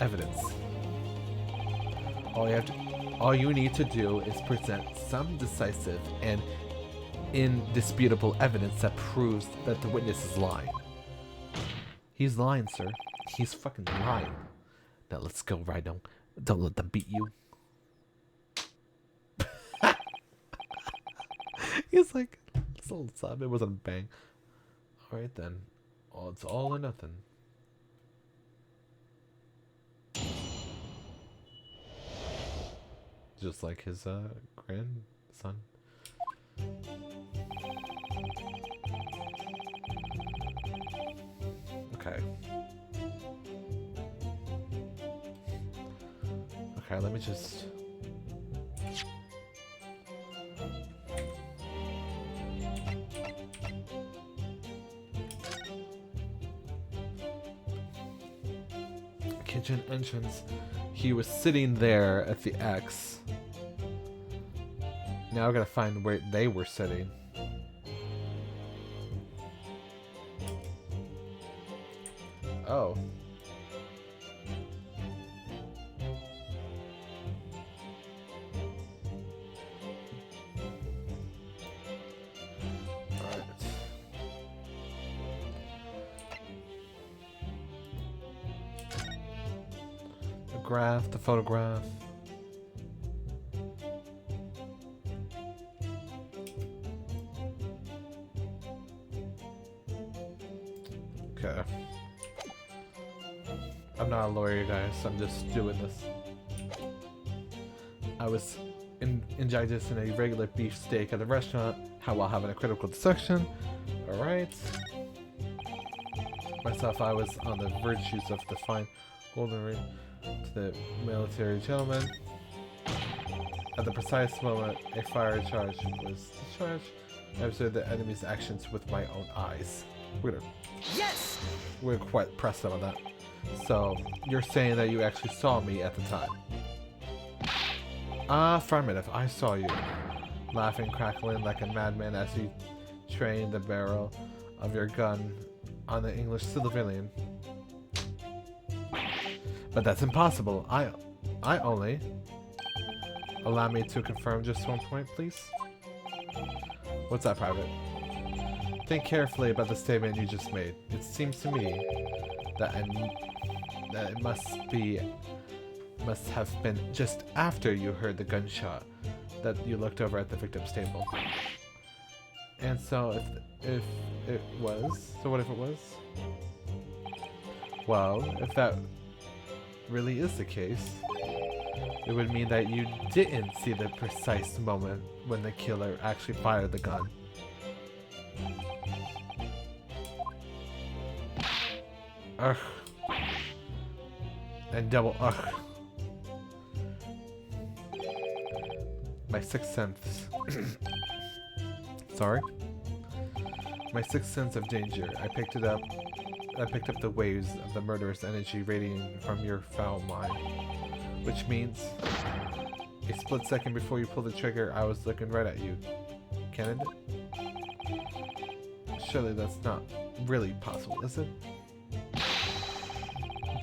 evidence. All you need to do is present some decisive and indisputable evidence that proves that the witness is lying. He's lying, sir. He's fucking lying. Now let's go, Rhino. Don't let them beat you. He's like, it wasn't a bang. Alright then. It's all or nothing. Just like his grandson. Okay. Okay, let me just... Kitchen entrance. He was sitting there at the X. Now I gotta find where they were sitting. Oh. Alright. The graph, the photograph. I'm not a lawyer, guys. I'm just doing this. I was enjoyed this in a regular beef steak at a restaurant, while having a critical dissection. Alright. Myself, I was on the virtues of the fine golden ring to the military gentleman. At the precise moment a fire charge was discharged, I observed the enemy's actions with my own eyes. We're quite pressed on that. So, you're saying that you actually saw me at the time? Affirmative, I saw you. Laughing, crackling like a madman as you trained the barrel of your gun on the English civilian. But that's impossible. I only... Allow me to confirm just one point, please. What's that, Private? Think carefully about the statement you just made. It seems to me that it must have been just after you heard the gunshot that you looked over at the victim's table. And so if it was, so what if it was? Well, if that really is the case, it would mean that you didn't see the precise moment when the killer actually fired the gun. Ugh. And double ugh. My sixth sense. Sorry? My sixth sense of danger. I picked up the waves of the murderous energy radiating from your foul mind. Which means, a split second before you pulled the trigger, I was looking right at you. Candidate? Surely that's not really possible, is it?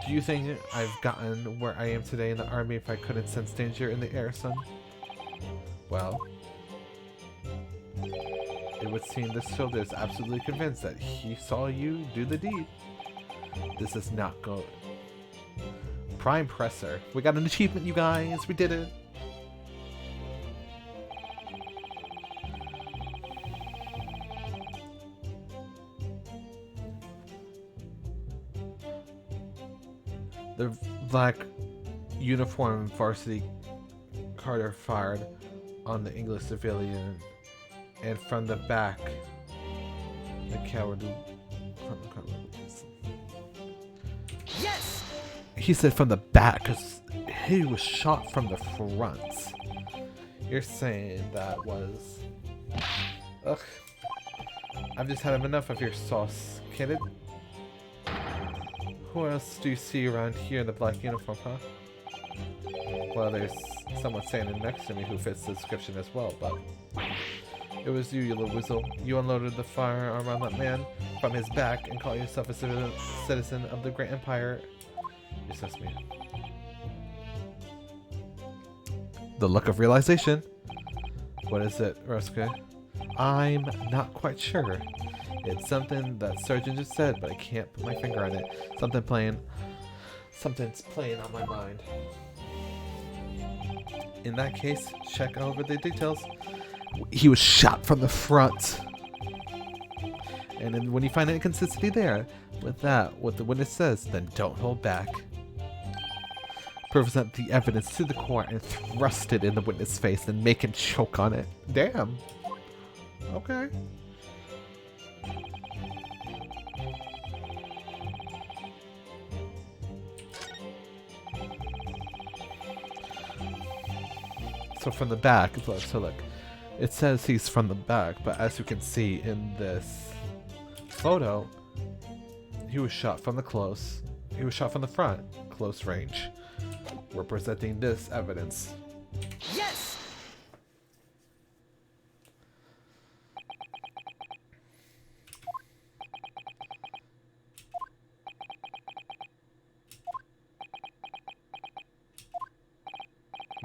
Do you think I've gotten where I am today in the army if I couldn't sense danger in the air, son? Well, it would seem this soldier is absolutely convinced that he saw you do the deed. This is not good. Prime Presser. We got an achievement, you guys. We did it. The black uniform varsity Carter fired on the English civilian, and from the back, the coward. Yes! He said from the back, because he was shot from the front. You're saying that was... Ugh. I've just had enough of your sauce, kid. Who else do you see around here in the black uniform, huh? Well, there's someone standing next to me who fits the description as well, but... It was you, you little weasel. You unloaded the firearm on that man from his back and called yourself a citizen of the great empire. You're sus me. The look of realization. What is it, Roscoe? I'm not quite sure. It's something that Surgeon just said, but I can't put my finger on it. Something's playing on my mind. In that case, check over the details. He was shot from the front. And then when you find an inconsistency there, with that, what the witness says, then don't hold back. Present the evidence to the court and thrust it in the witness' face and make him choke on it. Damn. Okay. So from the back, so look, it says he's from the back, but as you can see in this photo, he was shot from the front, close range. We're presenting this evidence. Yes!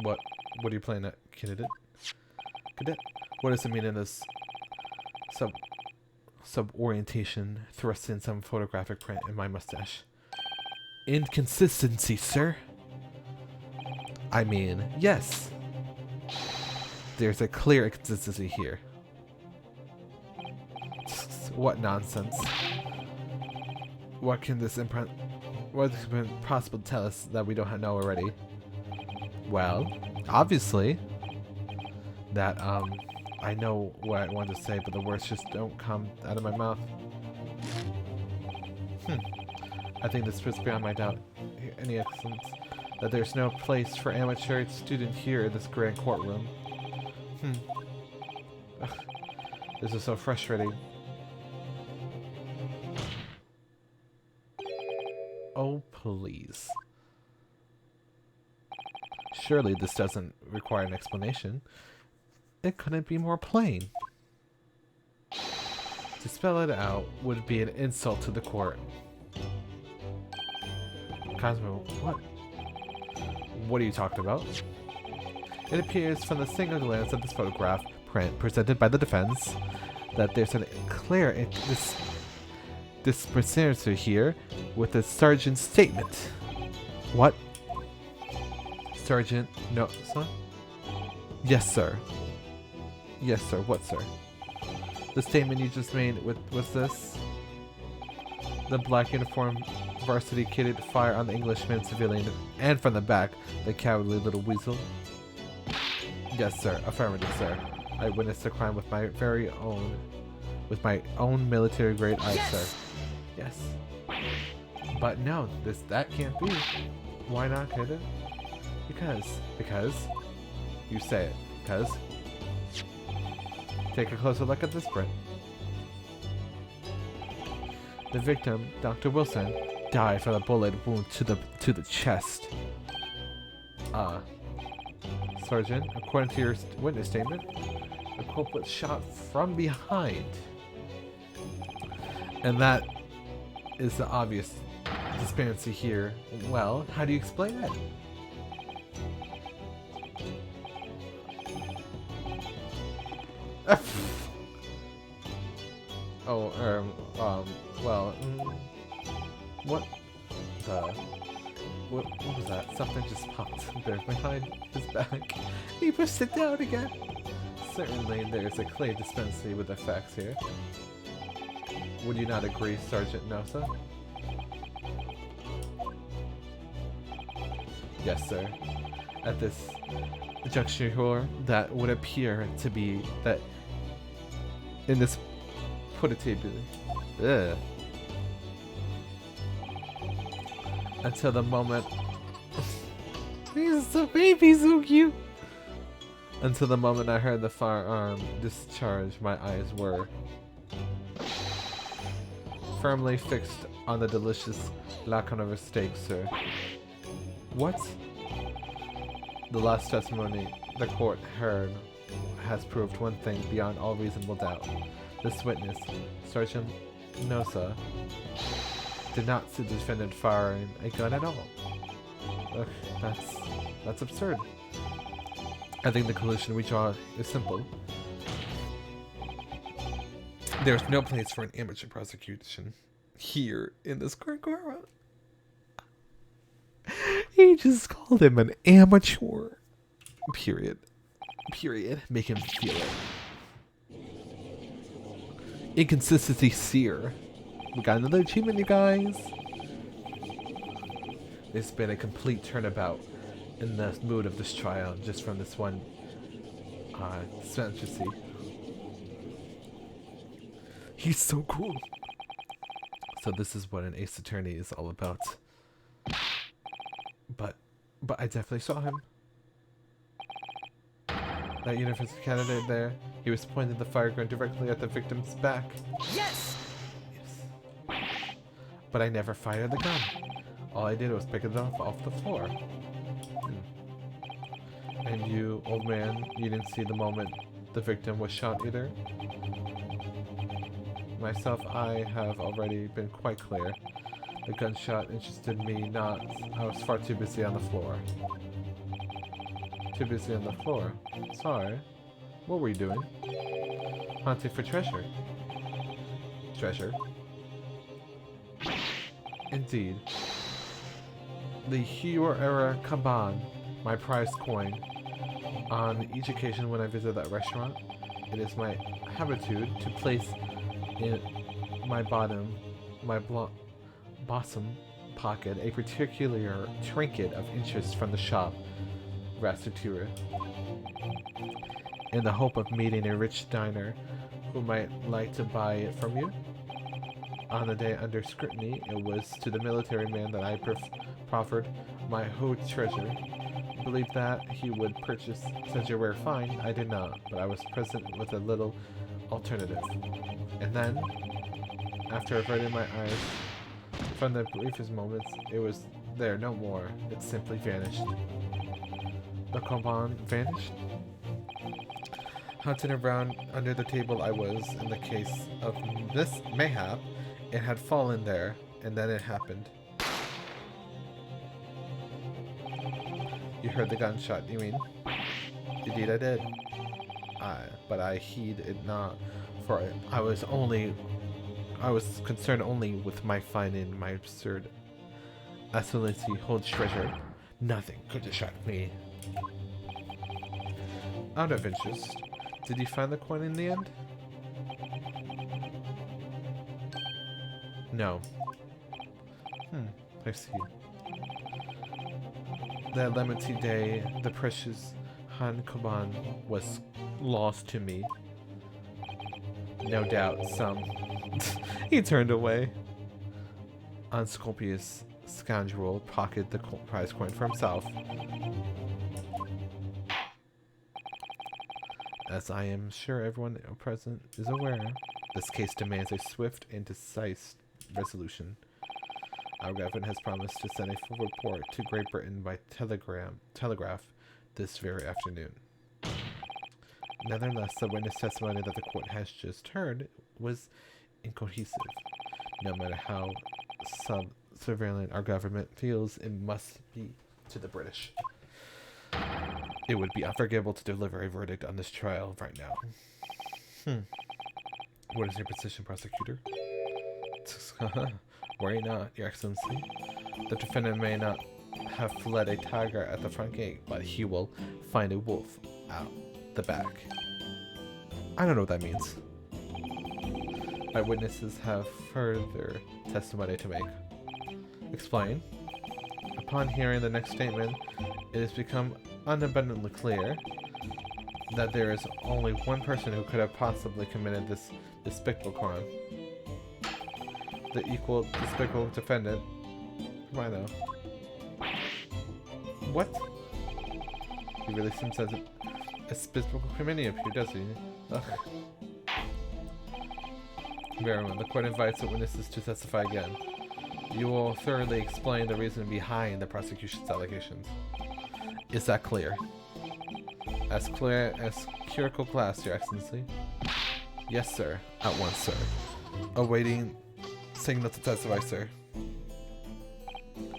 What are you playing at, Cadet? What does it mean in this sub-orientation thrust in some photographic print in my mustache? Inconsistency, sir. I mean, yes. There's a clear inconsistency here. What nonsense. What can this imprint What's possible to tell us that we don't know already? Well, obviously, that, I know what I wanted to say, but the words just don't come out of my mouth. I think this was beyond my doubt. Any excellence, that there's no place for amateur student here in this grand courtroom. Ugh, this is so frustrating. Oh, please. Surely this doesn't require an explanation. It couldn't be more plain. To spell it out would be an insult to the court. Cosmo, what? What are you talking about? It appears from the single glance at this photograph print presented by the defense that there's a clear discrepancy here with the sergeant's statement. What? Sergeant? No, sir? Yes, sir. Yes, sir. What, sir? The statement you just made was this? The black uniform varsity kid fire on the Englishman civilian and from the back, the cowardly little weasel? Yes, sir. Affirmative, sir. I witnessed the crime with my own military grade eyes, sir. Yes. But no, that can't be. Why not, could it? Because you say it. Because take a closer look at this print. The victim, Dr. Wilson, died from a bullet wound to the chest. Sergeant, according to your witness statement, the culprit shot from behind. And that is the obvious disparity here. Well, how do you explain it? What was that? Something just popped there behind his back. He pushed it down again. Certainly there's a clear discrepancy with the facts here. Would you not agree, Sergeant Nosa? Yes, sir. At this juncture, that would appear to be that in this ugh. Until the moment he's a baby, so cute. Until the moment I heard the firearm discharge, my eyes were firmly fixed on the delicious Laconover steak, sir. What? The last testimony the court heard has proved one thing beyond all reasonable doubt. This witness, Sergeant Nosa, did not see the defendant firing a gun at all. Ugh, that's absurd. I think the conclusion we draw is simple. There's no place for an amateur prosecution here in this courtroom. He just called him an amateur. Period. Make him feel it. Inconsistency seer. We got another achievement, you guys. It's been a complete turnabout in the mood of this trial just from this one fantasy. He's so cool. So this is what an ace attorney is all about. But I definitely saw him. That university candidate there, he was pointing the fire gun directly at the victim's back. Yes! But I never fired the gun. All I did was pick it up off the floor. And you, old man, you didn't see the moment the victim was shot either? Myself, I have already been quite clear. The gunshot interested me not. I was far too busy on the floor. Too busy on the floor? Sorry. What were you doing? Hunting for treasure. Treasure? Indeed. The Hero Era Kaban, my prized coin. On each occasion when I visit that restaurant, it is my habitude to place in my bosom pocket a particular trinket of interest from the shop, Rasutura, in the hope of meeting a rich diner who might like to buy it from you. On the day under scrutiny, it was to the military man that I proffered my whole treasure. Believed that he would purchase such a rare find. I did not, but I was present with a little alternative. And then, after averting my eyes from the briefest moments, it was there no more. It simply vanished. The koban vanished? Hunting around under the table I was, in the case of this mayhap, it had fallen there, and then it happened. You heard the gunshot, you mean? Indeed I did. But I heed it not, for I was concerned only with my finding my absurd excellency holds treasure. Nothing could distract me. Out of interest, did you find the coin in the end? No. I see. That lamented day, the precious Han Koban was lost to me. No doubt some... He turned away. Unscrupulous scoundrel pocketed the prize coin for himself. As I am sure everyone present is aware, this case demands a swift and decisive resolution. Our government has promised to send a full report to Great Britain by telegraph this very afternoon. Nevertheless, the witness testimony that the court has just heard was incohesive. No matter how surveillant our government feels it must be to the British, it would be unforgivable to deliver a verdict on this trial right now. What is your position, prosecutor? Worry not, Your Excellency. The defendant may not have fled a tiger at the front gate, but he will find a wolf out the back. I don't know what that means. Eyewitnesses have further testimony to make. Explain. Upon hearing the next statement, it has become unabundantly clear that there is only one person who could have possibly committed this despicable crime. The equal despicable defendant, Rhino. What? He really seems as a despicable criminal up here, does he? Ugh. Very well. The court invites the witnesses to testify again. You will thoroughly explain the reason behind the prosecution's allegations. Is that clear? As clear as curical glass, Your Excellency. Yes, sir. At once, sir. Awaiting signal to testify, sir.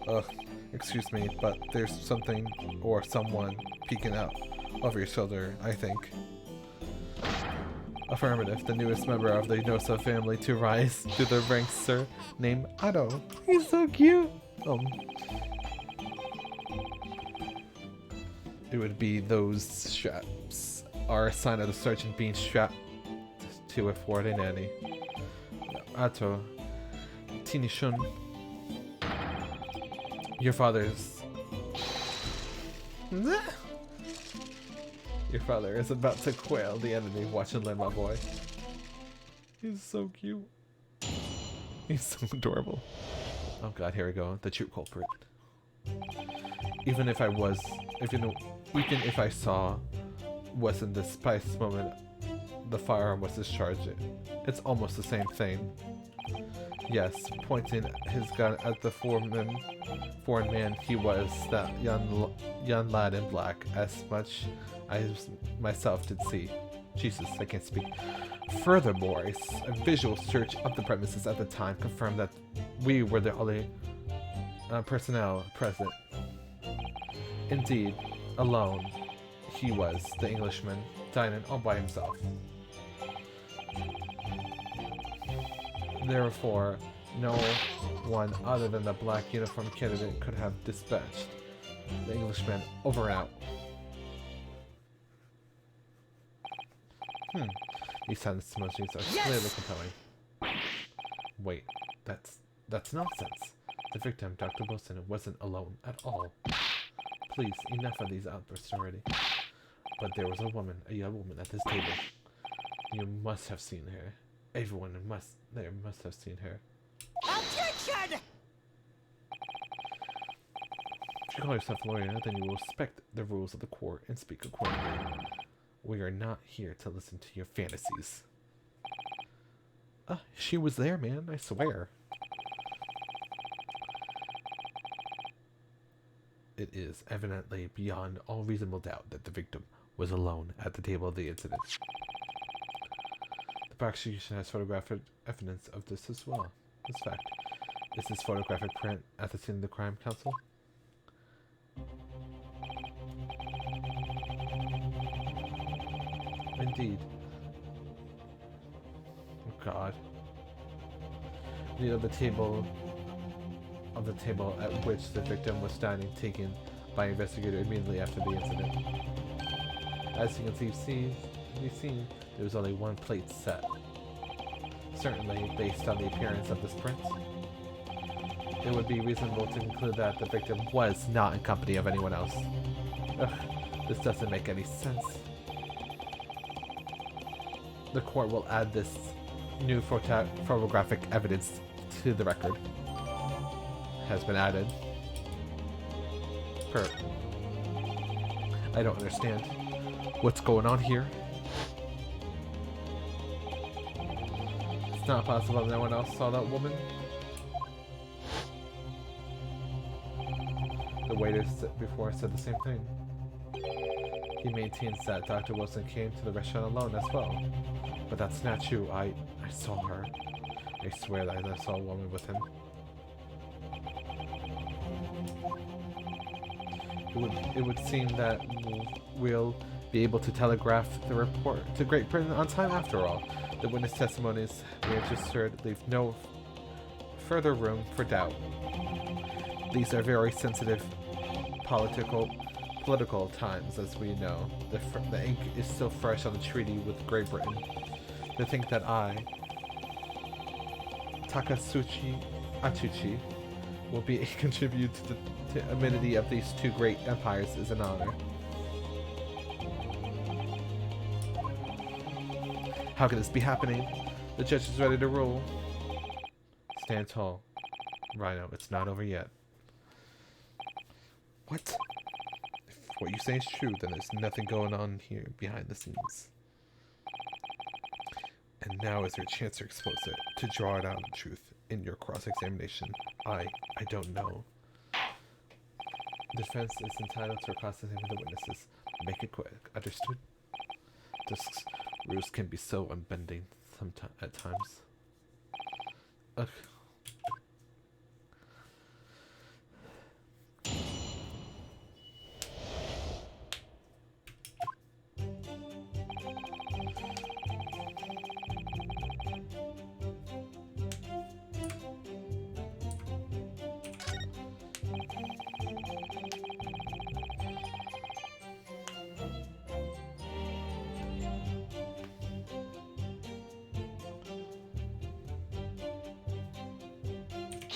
Ugh, excuse me, but there's something or someone peeking out over your shoulder, I think. Affirmative, the newest member of the Nosa family to rise to the ranks, sir, named Ado. He's so cute! It would be those straps are a sign of the sergeant being strapped to a Ford and Annie. Ato, Tinishun, your father's... Your father is about to quail the enemy. Watch and learn, my boy. He's so cute. He's so adorable. Oh god, here we go. The true culprit. Even if I saw was in this precise moment the firearm was discharged, it's almost the same thing. Yes, pointing his gun at the foreign man, he was that young lad in black, as much as myself did see. Jesus, I can't speak. Furthermore, a visual search of the premises at the time confirmed that we were the only personnel present. Indeed, alone, he was the Englishman, dining all by himself. Therefore, no one other than the black uniform candidate could have dispatched the Englishman over and out. These testimonies are clearly compelling. Wait, that's nonsense. The victim, Dr. Wilson, wasn't alone at all. Please, enough of these outbursts already. But there was a young woman at this table. You must have seen her. Everyone there must have seen her. Objection! If you call yourself a lawyer, then you will respect the rules of the court and speak accordingly. We are not here to listen to your fantasies. She was there, man, I swear. It is evidently beyond all reasonable doubt that the victim was alone at the table of the incident. The prosecution has photographic evidence of this as well. This fact. Is this photographic print at the scene of the crime, counsel? Indeed. Oh God. The table at which the victim was standing, taken by an investigator immediately after the incident. As you can see, there was only one plate set. Certainly, based on the appearance of this print, it would be reasonable to conclude that the victim was not in company of anyone else. Ugh, this doesn't make any sense. The court will add this new photographic evidence to the record. Has been added. I don't understand. What's going on here? It's not possible no one else saw that woman. The waiter before said the same thing. He maintains that Dr. Wilson came to the restaurant alone as well. But that's not true. I saw her. I swear that I saw a woman with him. It would seem that we'll be able to telegraph the report to Great Britain on time after all. The witness testimonies we have just heard leave no further room for doubt. These are very sensitive political times, as we know. The ink is still fresh on the treaty with Great Britain. To think that I, Takasuchi Achuchi, will be a contribute to the amenity of these two great empires is an honor. How could this be happening? The judge is ready to rule. Stand tall. Rhino, it's not over yet. What? If what you say is true, then there's nothing going on here behind the scenes. And now is your chance to expose it, to draw it out of the truth in your cross-examination. I don't know. Defense is entitled to cross-examine the witnesses. Make it quick. Understood? This ruse can be so unbending at times. Ugh.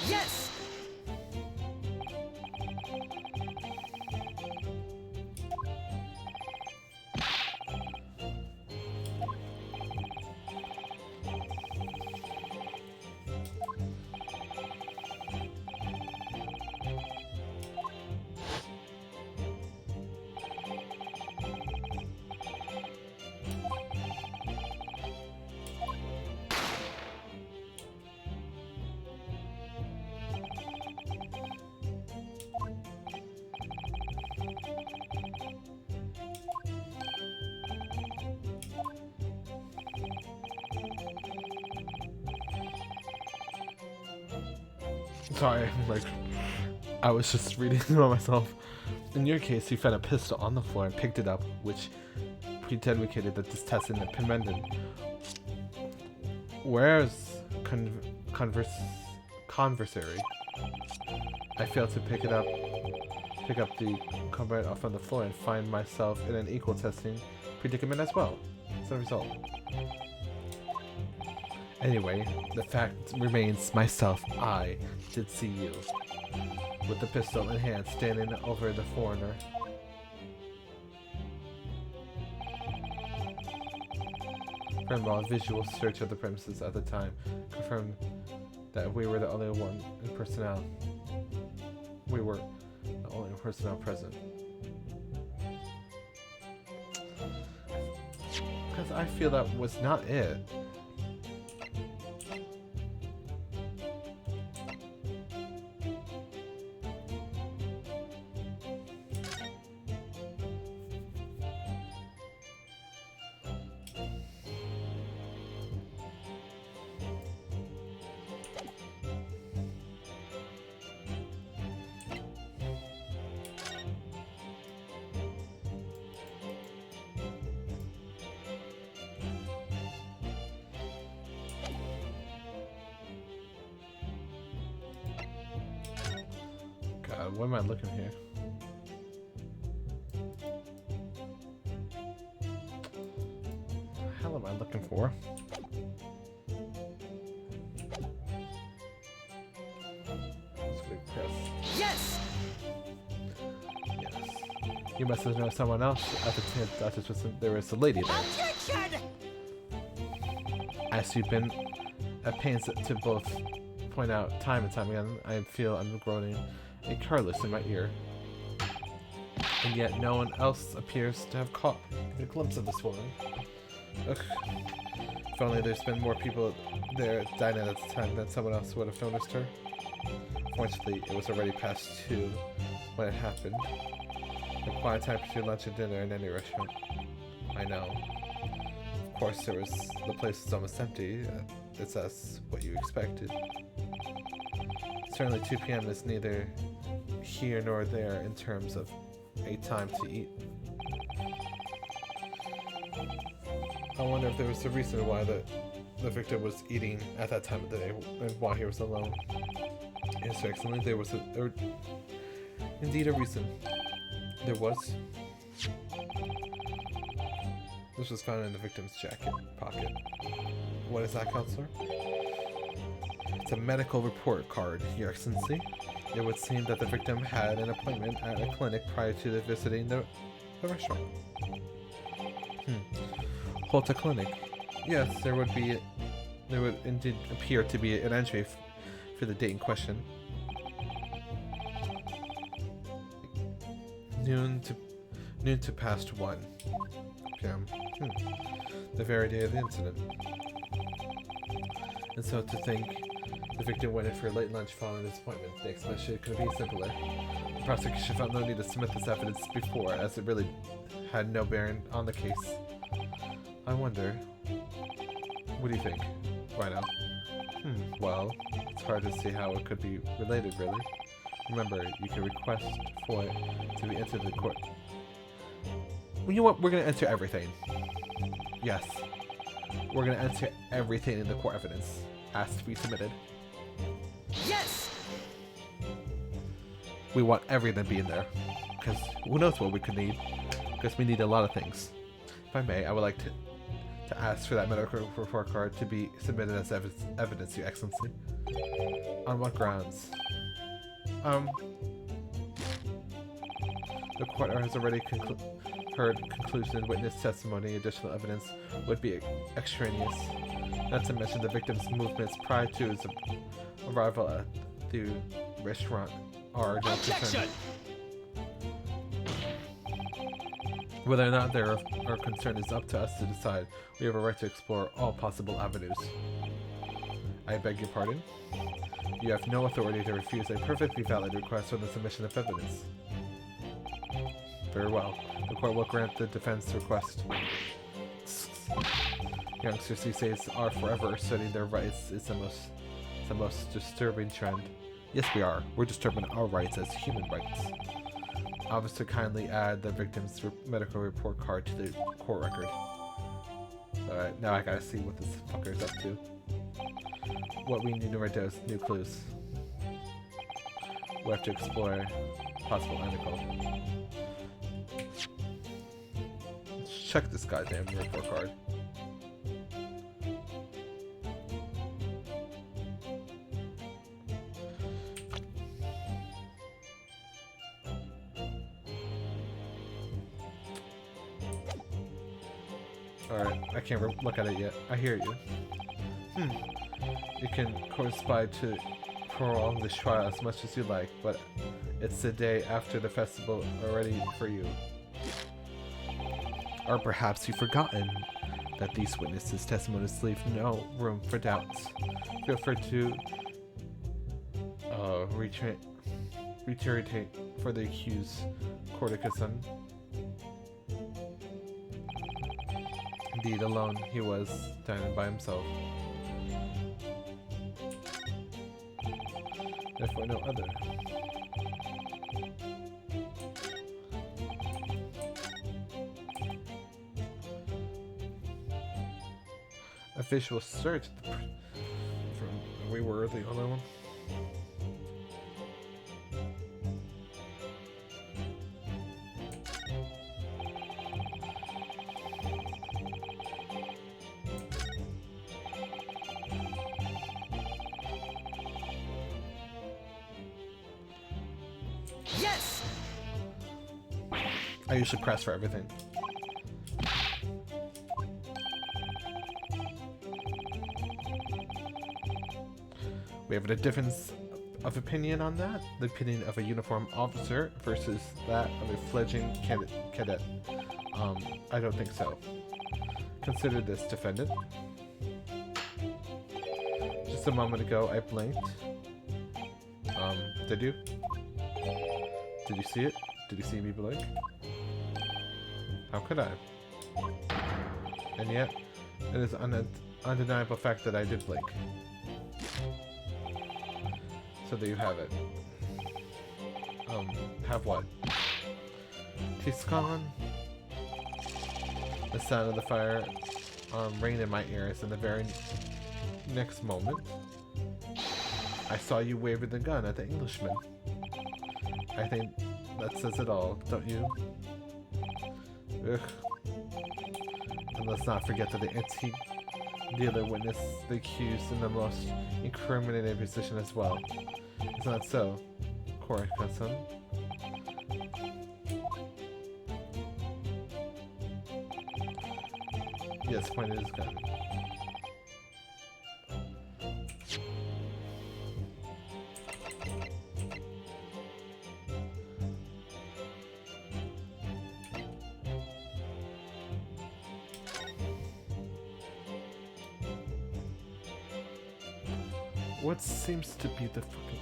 Yes! Sorry, I was just reading about myself. In your case, you found a pistol on the floor and picked it up, which indicated that this test had been amended. Where's conversary? I failed to pick up the combat off on the floor and find myself in an equal testing predicament as well. As a result. Anyway, the fact remains myself, I did see you. With the pistol in hand, standing over the foreigner. Grandma, visual search of the premises at the time confirmed that we were the only one in personnel. We were the only personnel present. Because I feel that was not it. God, what am I looking here? What the hell am I looking for? Yes! Yes. You must have known someone else at the tent. There was a lady there. Objection! As you've been at pains to both point out time and time again, I feel I'm groaning a careless in my ear. And yet no one else appears to have caught a glimpse of this woman. Ugh. If only there's been more people there dining at the time, then someone else would have noticed her. Fortunately, it was already past 2 when it happened. A quiet time between lunch and dinner in any restaurant. I know. Of course, the place is almost empty. It's as what you expected. Certainly 2 p.m. is neither here nor there in terms of a time to eat. I wonder if there was a reason why the victim was eating at that time of the day and why he was alone. Yes, excellently, there was indeed a reason. There was. This was found in the victim's jacket pocket. What is that, counselor? It's a medical report card, Your Excellency. It would seem that the victim had an appointment at a clinic prior to visiting the restaurant. Holta Clinic. Yes, there would indeed appear to be an entry for the date in question. Noon to past 1 p.m. The very day of the incident. And so to think the victim went in for a late lunch following this appointment, the explanation couldn't be simpler. The prosecution felt no need to submit this evidence before, as it really had no bearing on the case. I wonder, what do you think? Why now? Well, it's hard to see how it could be related, really. Remember, you can request for it to be entered in the court. Well, you know what? We're going to enter everything. Yes. We're going to enter everything in the court evidence. Asked to be submitted. Yes! We want everything to be in there. Because who knows what we could need. Because we need a lot of things. If I may, I would like to ask for that medical report card to be submitted as evidence, Your Excellency. On what grounds? The court has already heard conclusion, witness testimony, additional evidence would be extraneous. Not to mention the victim's movements prior to his arrival at the restaurant are no concern. Whether or not there are concern is up to us to decide. We have a right to explore all possible avenues. I beg your pardon? You have no authority to refuse a perfectly valid request for the submission of evidence. Very well. The court will grant the defense request. Youngsters these days are forever asserting their rights. It's the most disturbing trend. Yes, we are. We're disturbing our rights as human rights. Officer, kindly add the victim's medical report card to the court record. Alright, now I gotta see what this fucker's up to. What we need to write down is new clues. We have to explore possible angle. Let's check this goddamn report card. Alright, I can't look at it yet. I hear you. You can correspond to prolong this trial as much as you like, but it's the day after the festival already for you. Or perhaps you've forgotten that these witnesses' testimonies leave no room for doubts. Feel free to reiterate for the accused, Corticus-son. Indeed, alone he was, dining by himself. If for no other. A visual search. We were the only one. Yes! I usually press for everything. We have a difference of opinion on that. The opinion of a uniformed officer versus that of a fledgling cadet. I don't think so. Consider this, defendant. Just a moment ago, I blinked. Did you? Did you see it? Did you see me blink? How could I? And yet, it is an undeniable fact that I did blink. So there you have it. Have what? She's gone. The sound of the fire rang in my ears, and the very next moment, I saw you waving the gun at the Englishman. I think that says it all, don't you? Ugh. And let's not forget that the antique dealer witnessed the accused in the most incriminating position as well. Isn't that so, Corey-san? Yes, pointed his gun. What seems to be the fucking...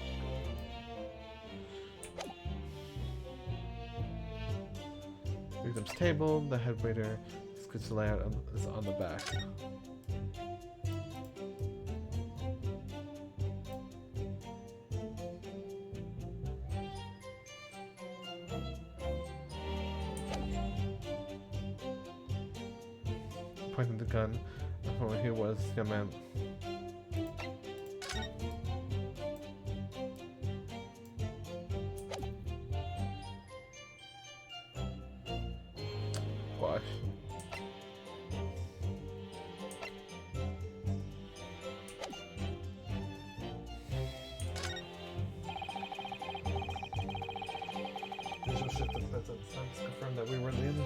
Victim's table, the head waiter, sketch layout is on the back. Pointing the gun from where he was, young man. Gosh. Visual shift of presence. Let's confirm that we were in.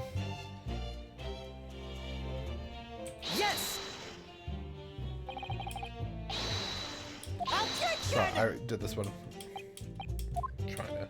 Yes! So I did this one. Trying to.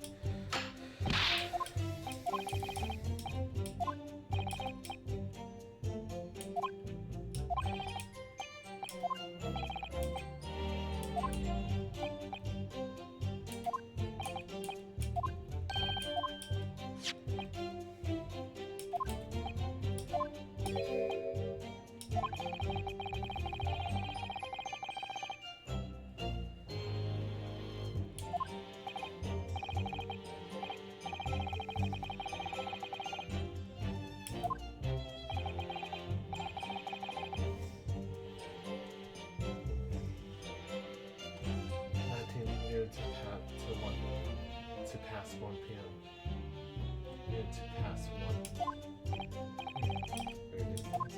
To pass 1 p.m. Near to pass 1. Very different.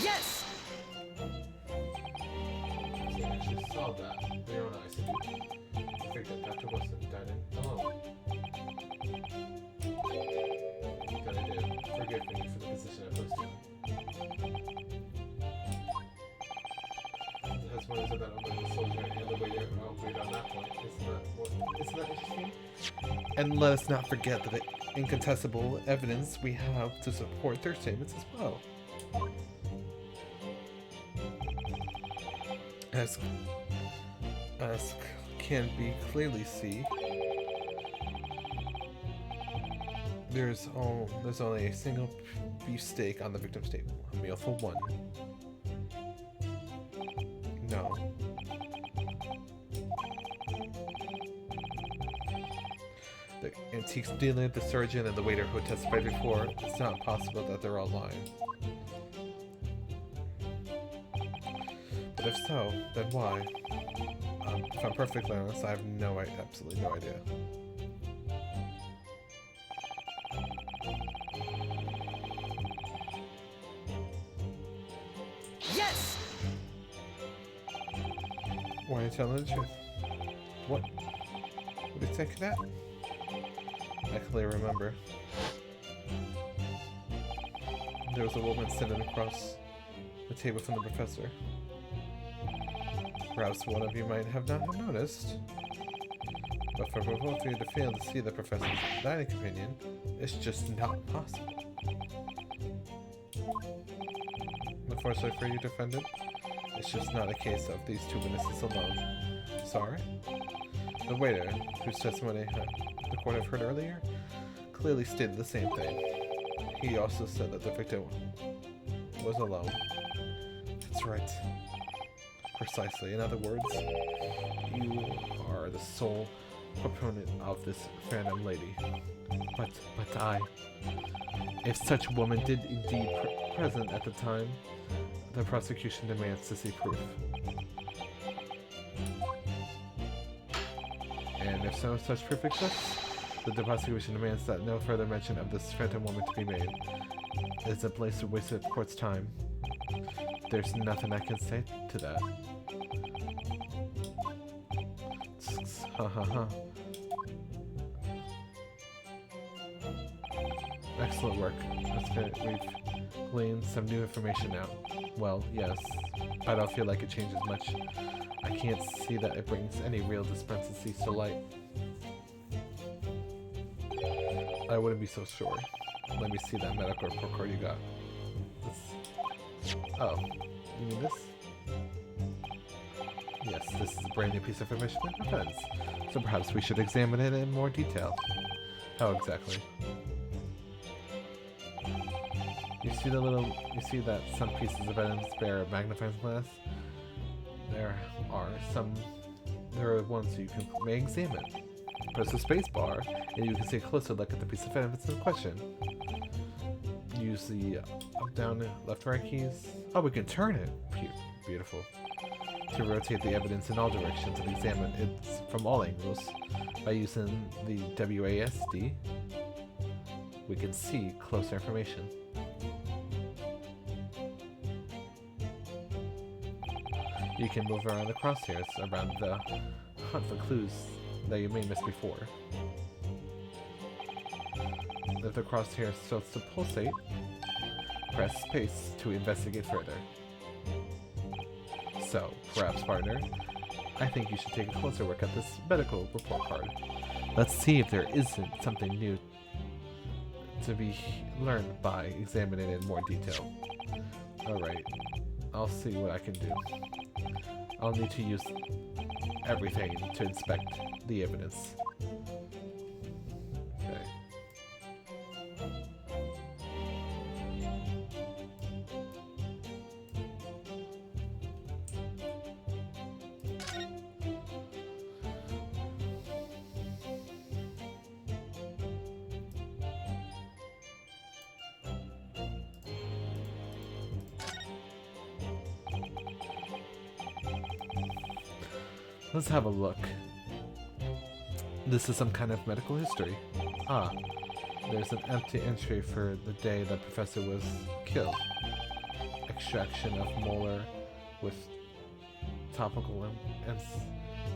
Yes! So I actually saw that. With your own eyes, Cindy. The victim, Dr. Wilson, died alone. That I did. Forgive me for the position I placed you. The husband said that only the soldier and the waiter agreed on that point. Isn't that interesting? And let us not forget the incontestable evidence we have to support their statements as well. As can be clearly see, there's only a single beef steak on the victim's table. A meal for one. No. The antiques dealer, the surgeon, and the waiter who testified before, it's not possible that they're all lying. But if so, then why? If I'm perfectly honest, I have absolutely no idea. Yes! Why are you telling the truth? What do you think of that? I clearly remember. There was a woman sitting across the table from the professor. Perhaps one of you might have not have noticed. But for both of you to fail to see the professor's dining companion, it's just not possible. Unfortunately for you, defendant, it's just not a case of these two witnesses alone. Sorry? The waiter, whose testimony the court have heard earlier, clearly stated the same thing. He also said that the victim was alone. That's right. Precisely. In other words, you are the sole proponent of this phantom lady. But I... If such a woman did indeed present at the time, the prosecution demands to see proof. And if so, such proof exists, the prosecution demands that no further mention of this phantom woman to be made. It's a place to waste the court's time. There's nothing I can say to that. Ha ha ha. Excellent work. That's good. We've gleaned some new information out. Well, yes. I don't feel like it changes much. I can't see that it brings any real discrepancies to light. I wouldn't be so sure. Let me see that medical report card you got. Oh, you mean this? Yes, this is a brand new piece of information in defense, so perhaps we should examine it in more detail. How exactly? You see that some pieces of evidence bear a magnifying glass? There are ones you may examine. Press the space bar, and you can see a closer look at the piece of evidence in question. Use the up, down, left, right keys. Oh, we can turn it. Beautiful. To rotate the evidence in all directions and examine it from all angles. By using the WASD, we can see closer information. You can move around the crosshairs around the hunt for clues that you may miss before. If the crosshair starts to pulsate, press space to investigate further. So, perhaps, partner, I think you should take a closer look at this medical report card. Let's see if there isn't something new to be learned by examining it in more detail. Alright, I'll see what I can do. I'll need to use everything to inspect the evidence. Okay. Let's have a look. This is some kind of medical history. Ah, there's an empty entry for the day the professor was killed. Extraction of molar with topical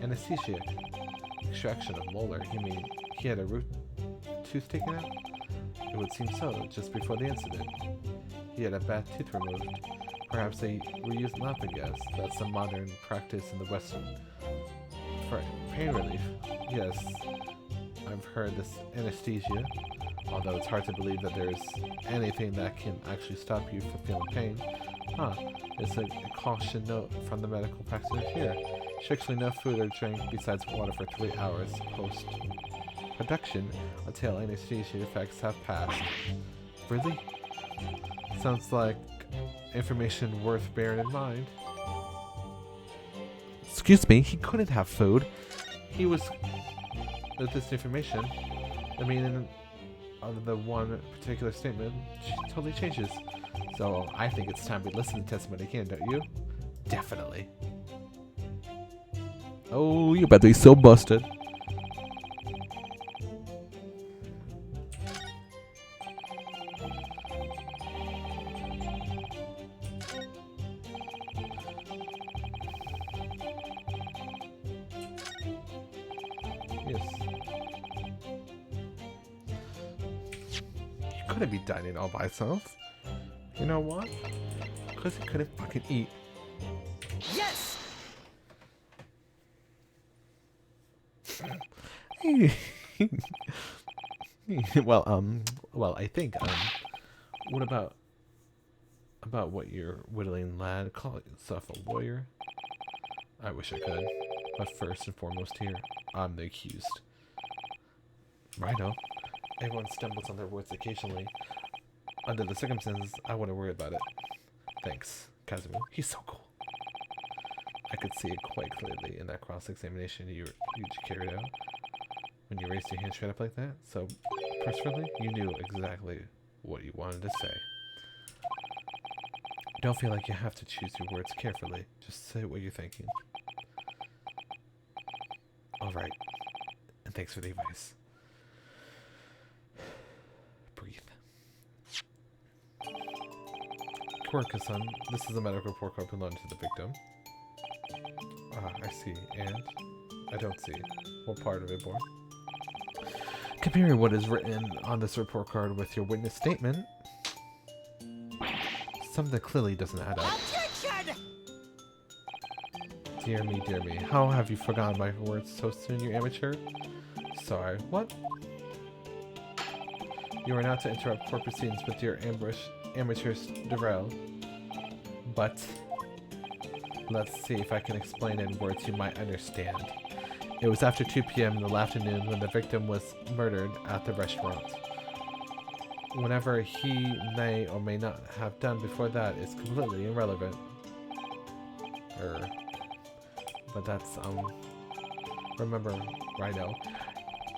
Anesthesia. Extraction of molar. You mean he had a root tooth taken out? It would seem so, just before the incident. He had a bad tooth removed. Perhaps they reused laughing gas. That's a modern practice in the Western. For pain relief, yes, I've heard this anesthesia, although it's hard to believe that there's anything that can actually stop you from feeling pain. Huh, it's a caution note from the medical practitioner here. Strictly no food or drink besides water for 3 hours post-production until anesthesia effects have passed. Really? Sounds like information worth bearing in mind. Excuse me, he couldn't have food. He was... With this information, the meaning of the one particular statement totally changes. So I think it's time we listen to testimony again, don't you? Definitely. Oh, you better be so busted. Yes. He couldn't be dining all by himself. You know what? Because he couldn't fucking eat. Yes! Well, I think, what about what your whittling lad call yourself a lawyer? I wish I could, but first and foremost here, I'm the accused. Righto. Everyone stumbles on their words occasionally. Under the circumstances, I wouldn't worry about it. Thanks, Kazumi. He's so cool. I could see it quite clearly in that cross-examination you carried out. When you raised your hand straight up like that, so personally, you knew exactly what you wanted to say. Don't feel like you have to choose your words carefully. Just say what you're thinking. Alright. And thanks for the advice. Breathe. Korka-san, this is a medical report card belonging to the victim. Ah, I see. And? I don't see. What part of it, boy? Comparing what is written on this report card with your witness statement, something clearly doesn't add up. Dear me, how have you forgotten my words so soon, you amateur? Sorry, what? You are not to interrupt court proceedings with your amateur derail, but let's see if I can explain in words you might understand. It was after 2 p.m. in the afternoon when the victim was murdered at the restaurant. Whenever he may or may not have done before that is completely irrelevant. But that's, remember, Rhino,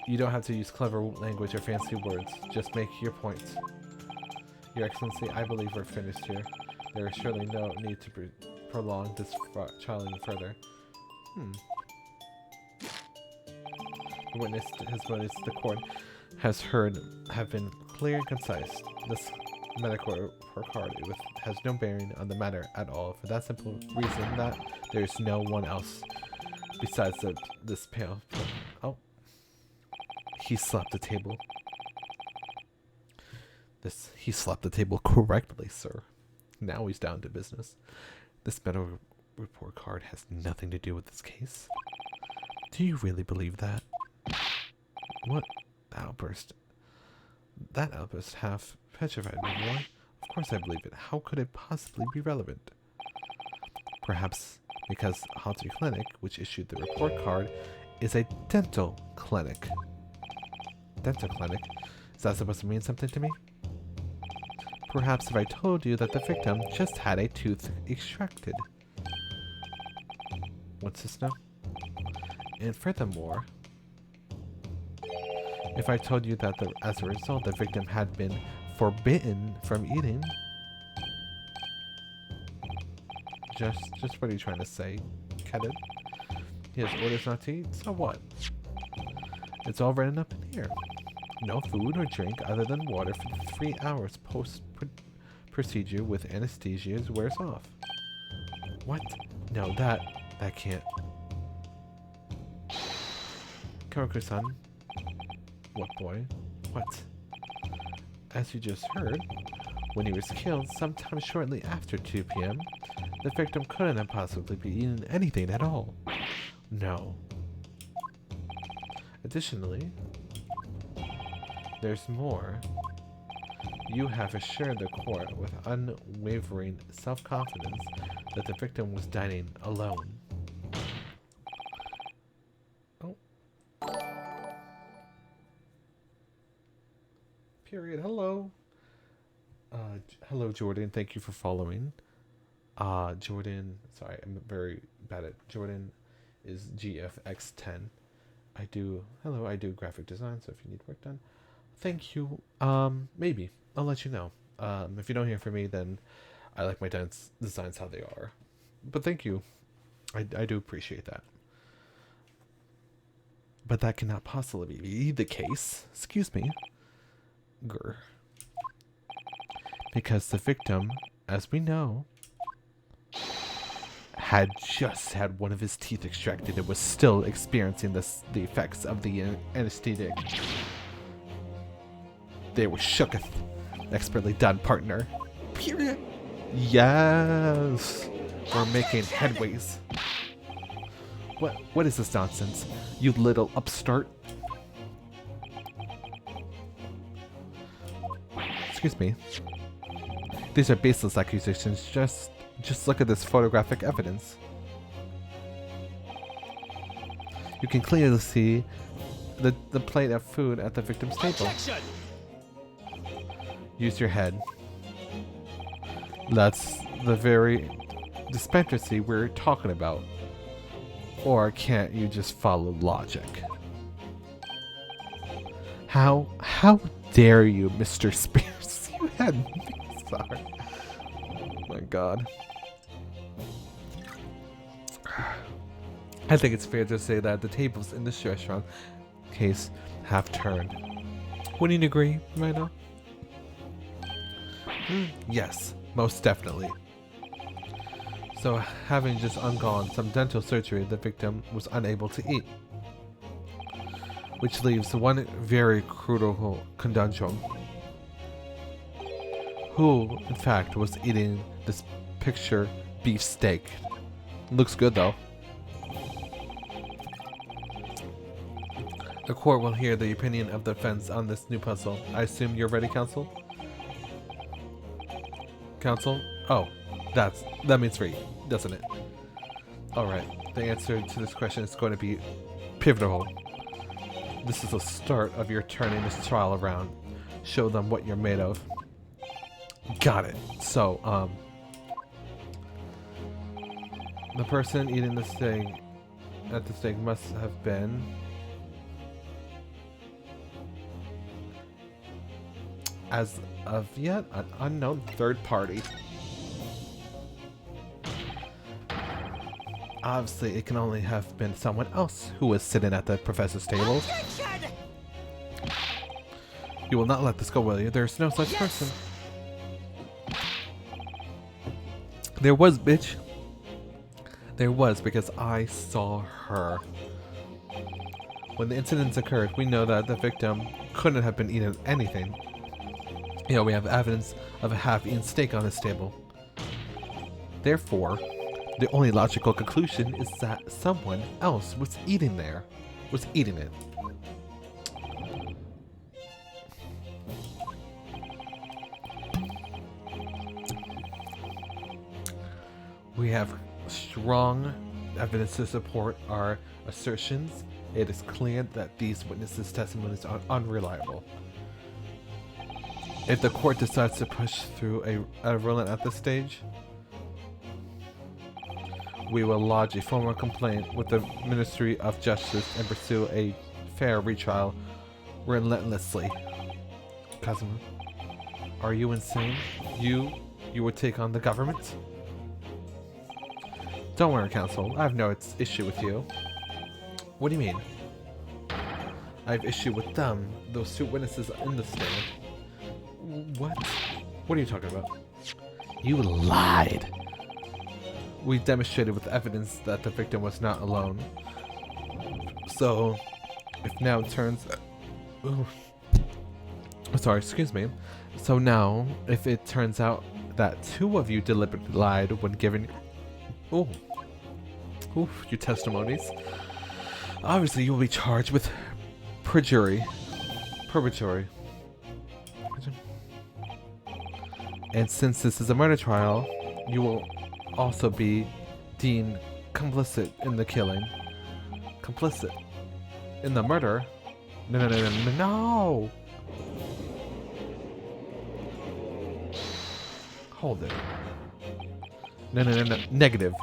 you don't have to use clever language or fancy words. Just make your points. Your Excellency, I believe we're finished here. There is surely no need to prolong this trial any further. The witness testimonies the court has heard have been clear and concise. This medical report card has no bearing on the matter at all, for that simple reason that there is no one else besides this pale. Oh, he slapped the table. He slapped the table correctly, sir. Now he's down to business. This medical report card has nothing to do with this case. Do you really believe that? What outburst? That outburst half petrified me, boy. Of course I believe it. How could it possibly be relevant? Perhaps because Haunted Clinic, which issued the report card, is a dental clinic. Dental clinic? Is that supposed to mean something to me? Perhaps if I told you that the victim just had a tooth extracted. What's this now? And furthermore, if I told you that as a result the victim had been forbidden from eating. Just what are you trying to say, Kevin? He has orders not to eat, so what? It's all written up in here. No food or drink other than water for the 3 hours post-procedure with anesthesia wears off. What? No, that can't. Karoku-san. What boy? What? As you just heard, when he was killed sometime shortly after 2 p.m., the victim couldn't have possibly be eating anything at all. No. Additionally, there's more. You have assured the court with unwavering self-confidence that the victim was dining alone. Oh. Period. Hello. Hello, Jordan. Thank you for following. Jordan. Sorry, I'm very bad at Jordan. Is GFX10. I do graphic design. So if you need work done, thank you. Maybe I'll let you know. If you don't hear from me, then I like my designs how they are. But thank you. I do appreciate that. But that cannot possibly be the case. Excuse me. Grr. Because the victim, as we know, had just had one of his teeth extracted and was still experiencing the effects of the anesthetic. They were shooketh. Expertly done, partner. Period. Yes. We're making headways. What is this nonsense? You little upstart. Excuse me. These are baseless accusations. Just look at this photographic evidence. You can clearly see the plate of food at the victim's table. Objection! Use your head. That's the very discrepancy we're talking about. Or can't you just follow logic? How dare you, Mr. Spears? You had me. Sorry. Oh my god. I think it's fair to say that the tables in this restaurant case have turned. Wouldn't you agree, Rhino? Yes, most definitely. So, having just undergone some dental surgery, the victim was unable to eat. Which leaves one very crucial conundrum. Who, in fact, was eating this picture beef steak? Looks good, though. The court will hear the opinion of the defense on this new puzzle. I assume you're ready, counsel? Counsel? Oh, that means three, doesn't it? Alright, the answer to this question is going to be pivotal. This is the start of your turning this trial around. Show them what you're made of. Got it. So, the person eating the steak at the steak must have been as of yet an unknown third party. Obviously, it can only have been someone else who was sitting at the professor's table. Objection! You will not let this go, will you? There's no such person. There was, bitch. There was, because I saw her. When the incidents occurred, we know that the victim couldn't have been eating anything. You know, we have evidence of a half-eaten steak on this table. Therefore, the only logical conclusion is that someone else was eating it. We have strong evidence to support our assertions. It is clear that these witnesses' testimonies are unreliable. If the court decides to push through a ruling at this stage, we will lodge a formal complaint with the Ministry of Justice and pursue a fair retrial relentlessly. Kazuma, are you insane? You would take on the government? Don't worry, counsel. I have no issue with you. What do you mean? I have issue with them, those two witnesses in the stand. What? What are you talking about? You lied. We demonstrated with evidence that the victim was not alone. So, If now it turns... Ooh. Sorry, excuse me. So now, if it turns out that 2 of you deliberately lied when giving... Ooh. Oof, your testimonies. Obviously, you will be charged with perjury. Perjury. And since this is a murder trial, you will also be deemed complicit in the killing. Complicit in the murder? No, no, no, no, no, no! Hold it. No, no, no, no. Negative.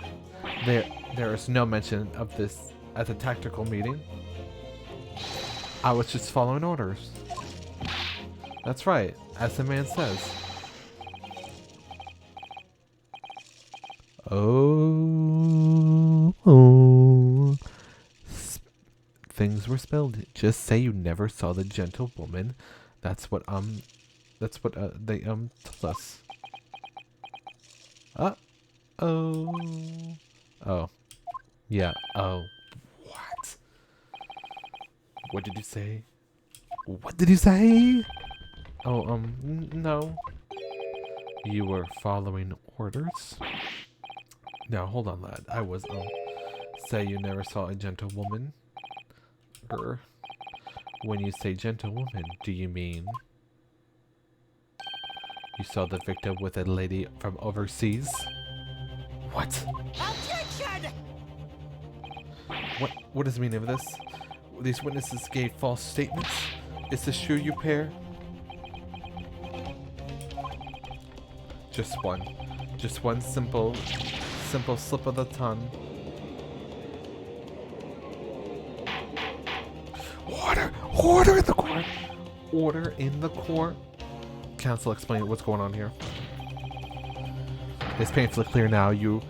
There is no mention of this at the tactical meeting. I was just following orders. That's right, as the man says. Oh. Things were spilled. Just say you never saw the gentlewoman. That's what they told us. Oh. Oh. Yeah. Oh. What? What did you say? What did you say? Oh, no. You were following orders? Now, hold on, lad. I was, say you never saw a gentlewoman? When you say gentlewoman, do you mean you saw the victim with a lady from overseas? What? Objection! What is the meaning of this? These witnesses gave false statements? Is this true, you pair? Just one. Just one simple slip of the tongue. Order! Order in the court! Order in the court? Counsel, explain what's going on here. It's painfully clear now you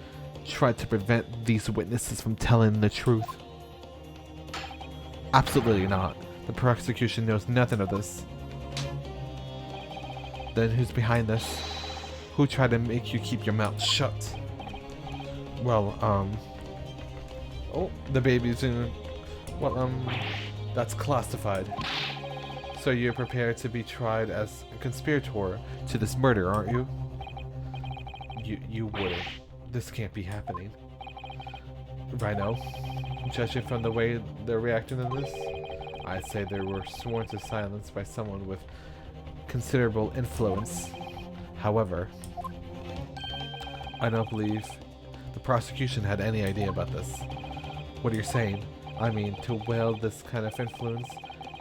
tried to prevent these witnesses from telling the truth. Absolutely not. The prosecution knows nothing of this. Then who's behind this? Who tried to make you keep your mouth shut? Well, oh, the baby's in... Well, that's classified. So you're prepared to be tried as a conspirator to this murder, aren't you? You wouldn't. This can't be happening. Rhino, judging from the way they're reacting to this, I'd say they were sworn to silence by someone with considerable influence. However, I don't believe the prosecution had any idea about this. What are you saying? I mean, to wield this kind of influence,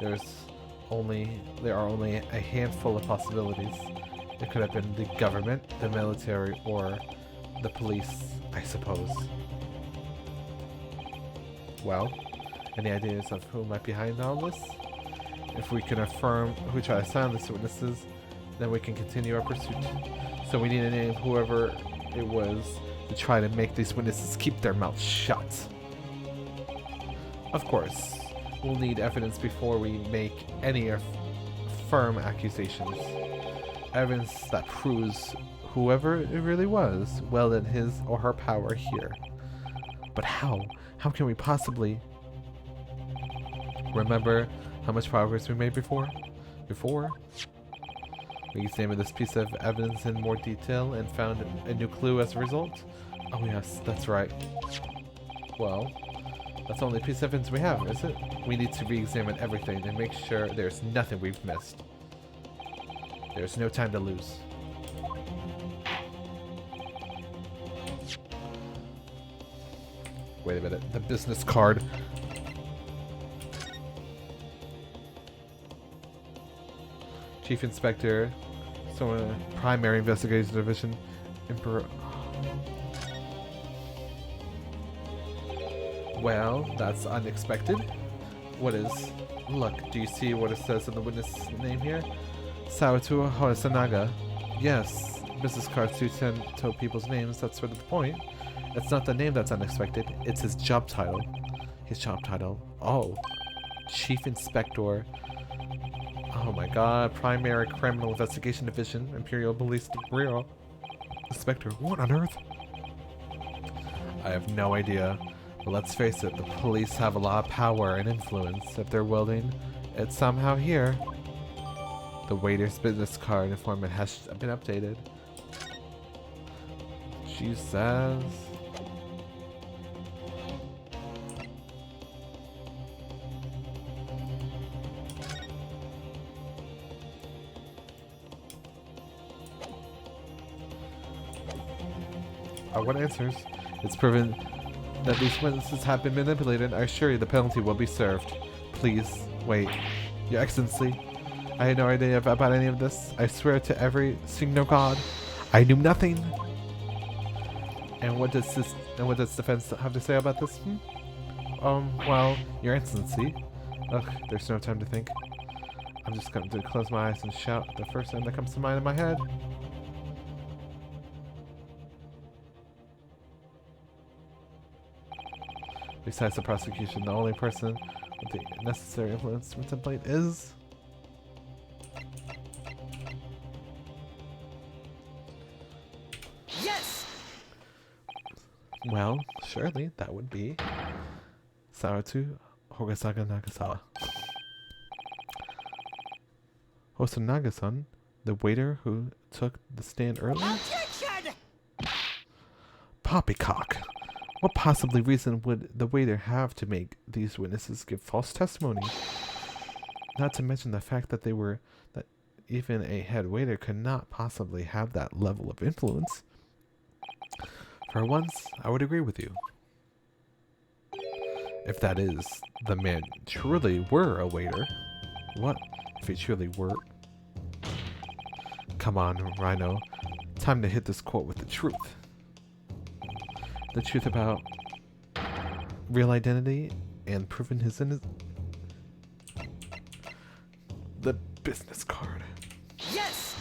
there are only a handful of possibilities. It could have been the government, the military, or the police, I suppose. Well, any ideas of who might be behind all this? If we can affirm who tried to silence witnesses, then we can continue our pursuit. So we need to name whoever it was to try to make these witnesses keep their mouths shut. Of course, we'll need evidence before we make any firm accusations. Evidence that proves whoever it really was well in his or her power here. But how? How can we possibly remember how much progress we made before? We examined this piece of evidence in more detail and found a new clue as a result? Oh yes, that's right. Well, that's the only piece of evidence we have, is it? We need to re-examine everything and make sure there's nothing we've missed. There's no time to lose. Wait a minute, the business card. Chief Inspector, Primary Investigation Division, Emperor. Well, that's unexpected. What is? Look, do you see what it says in the witness name here? Sawatua Horisanaga. Yes, business cards do tend to people's names, that's sort of the point. It's not the name that's unexpected, it's his job title. His job title. Oh. Chief Inspector. Oh my god. Primary Criminal Investigation Division. Imperial Police Bureau. Inspector. What on earth? I have no idea. But let's face it, the police have a lot of power and influence. If they're willing, it's somehow here. The waiter's business card informant has been updated. She says... what answers? It's proven that these witnesses have been manipulated. I assure you the penalty will be served. Please, wait. Your Excellency, I had no idea about any of this. I swear to every signal god, I knew nothing. And what does defense have to say about this? Well, Your Excellency. Ugh, there's no time to think. I'm just going to close my eyes and shout the first name that comes to mind in my head. Besides the prosecution, the only person with the necessary influence to template is... Yes! Well, surely that would be Saratu Hogasaga Nagasawa. Hosonaga-san, the waiter who took the stand earlier? Objection! Poppycock! What possibly reason would the waiter have to make these witnesses give false testimony? Not to mention the fact that that even a head waiter could not possibly have that level of influence. For once, I would agree with you. If that is, the man truly were a waiter. What if he truly were? Come on, Rhino. Time to hit this court with the truth. The truth about real identity and proving his innocence. The business card. Yes!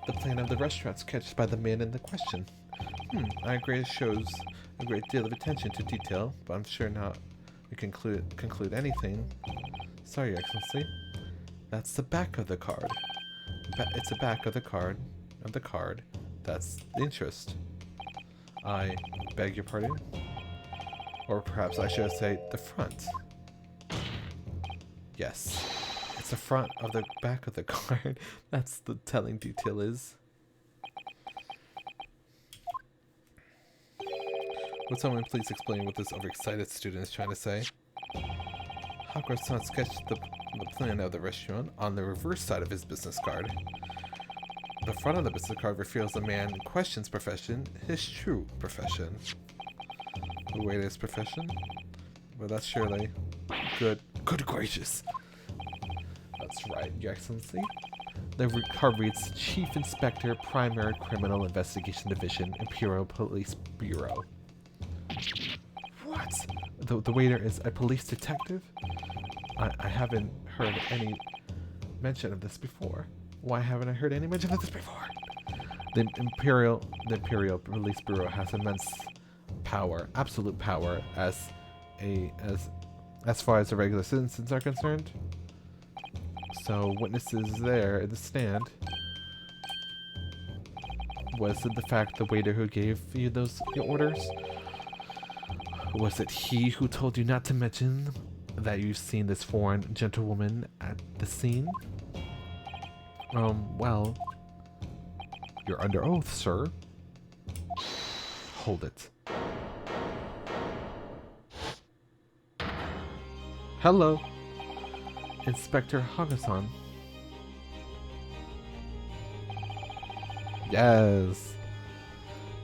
The plan of the restaurant sketched by the man in the question. I agree it shows a great deal of attention to detail, but I'm sure not we conclude anything. Sorry, Your Excellency. That's the back of the card. It's the back of the card. That's the interest. I beg your pardon? Or perhaps I should say the front. Yes. It's the front of the back of the card. That's the telling detail is. Would someone please explain what this overexcited student is trying to say? Hakura-san sketched the plan of the restaurant on the reverse side of his business card. The front of the business card reveals the man in question's profession, his true profession. The waiter's profession? Well, that's surely good. Good gracious! That's right, Your Excellency. The card reads Chief Inspector, Primary Criminal Investigation Division, Imperial Police Bureau. What? The waiter is a police detective? I haven't heard any mention of this before. Why haven't I heard any mention of this before? The Imperial Police Bureau has immense power, absolute power, as far as the regular citizens are concerned. So witnesses there in the stand. Was it the fact the waiter who gave you your orders? Was it he who told you not to mention that you've seen this foreign gentlewoman at the scene? Well, you're under oath, sir. Hold it. Hello, Inspector Hagasan. Yes.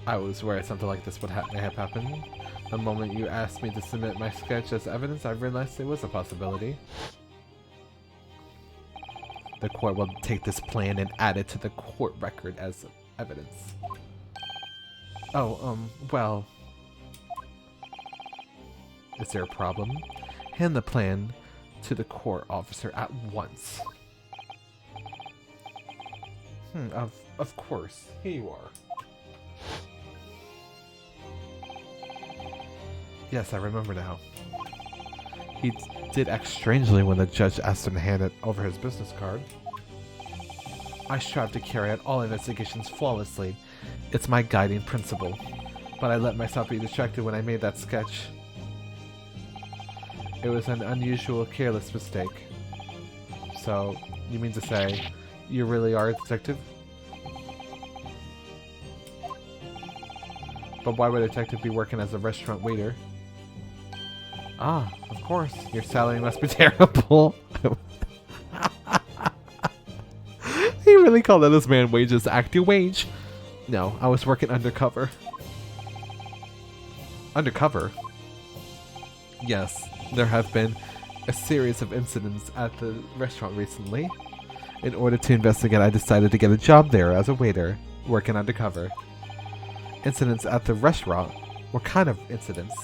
I was worried something like this may have happened. The moment you asked me to submit my sketch as evidence, I realized it was a possibility. The court will take this plan and add it to the court record as evidence. Oh, well... Is there a problem? Hand the plan to the court officer at once. Of course. Here you are. Yes, I remember now. He did act strangely when the judge asked him to hand it over his business card. I strive to carry out all investigations flawlessly. It's my guiding principle. but I let myself be distracted when I made that sketch. It was an unusual, careless mistake. So, you mean to say, you really are a detective? But why would a detective be working as a restaurant waiter? Ah, of course. Your salary must be terrible. He really called out this man wages active wage. No, I was working undercover. Undercover? Yes, there have been a series of incidents at the restaurant recently. In order to investigate, I decided to get a job there as a waiter, working undercover. Incidents at the restaurant? What kind of incidents?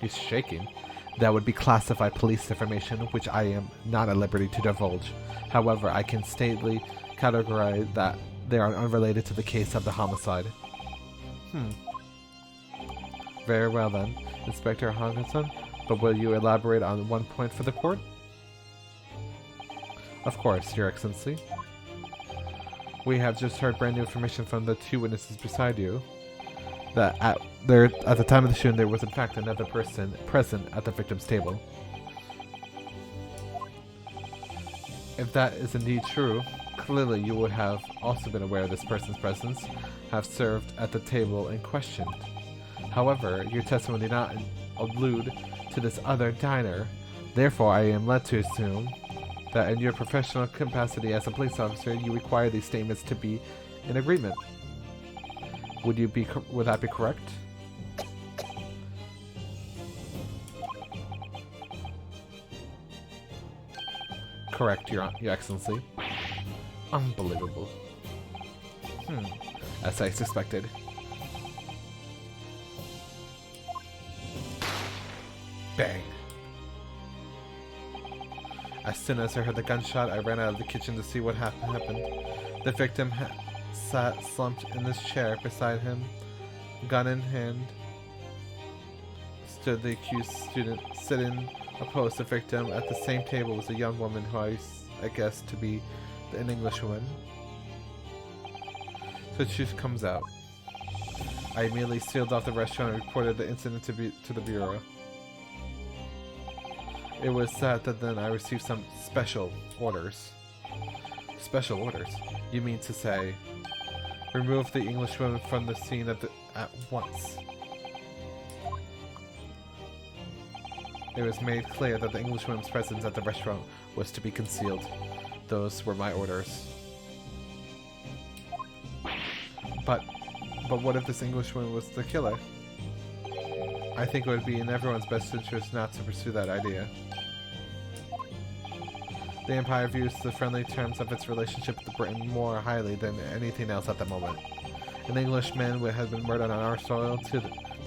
He's shaking. That would be classified police information, which I am not at liberty to divulge. However, I can stately categorize that they are unrelated to the case of the homicide. Very well then, Inspector Hankinson, but will you elaborate on one point for the court? Of course, Your Excellency. We have just heard brand new information from the two witnesses beside you. That at the time of the shooting, there was in fact another person present at the victim's table. If that is indeed true, clearly you would have also been aware of this person's presence, have served at the table in question. However, your testimony did not allude to this other diner. Therefore, I am led to assume that in your professional capacity as a police officer, you require these statements to be in agreement. Would that be correct? Correct, Your Excellency. Unbelievable. As I suspected. Bang. As soon as I heard the gunshot, I ran out of the kitchen to see what happened. The victim sat slumped in his chair beside him, gun in hand. Stood the accused student sitting opposed to the victim. At the same table was a young woman who I guessed to be an Englishwoman. So she comes out. I immediately sealed off the restaurant and reported the incident to the bureau. It was sad that then I received some special orders. Special orders? You mean to say, remove the Englishwoman from the scene at once. It was made clear that the Englishwoman's presence at the restaurant was to be concealed. Those were my orders. But what if this Englishwoman was the killer? I think it would be in everyone's best interest not to pursue that idea. The Empire views the friendly terms of its relationship with Britain more highly than anything else at the moment. An Englishman has been murdered on our soil to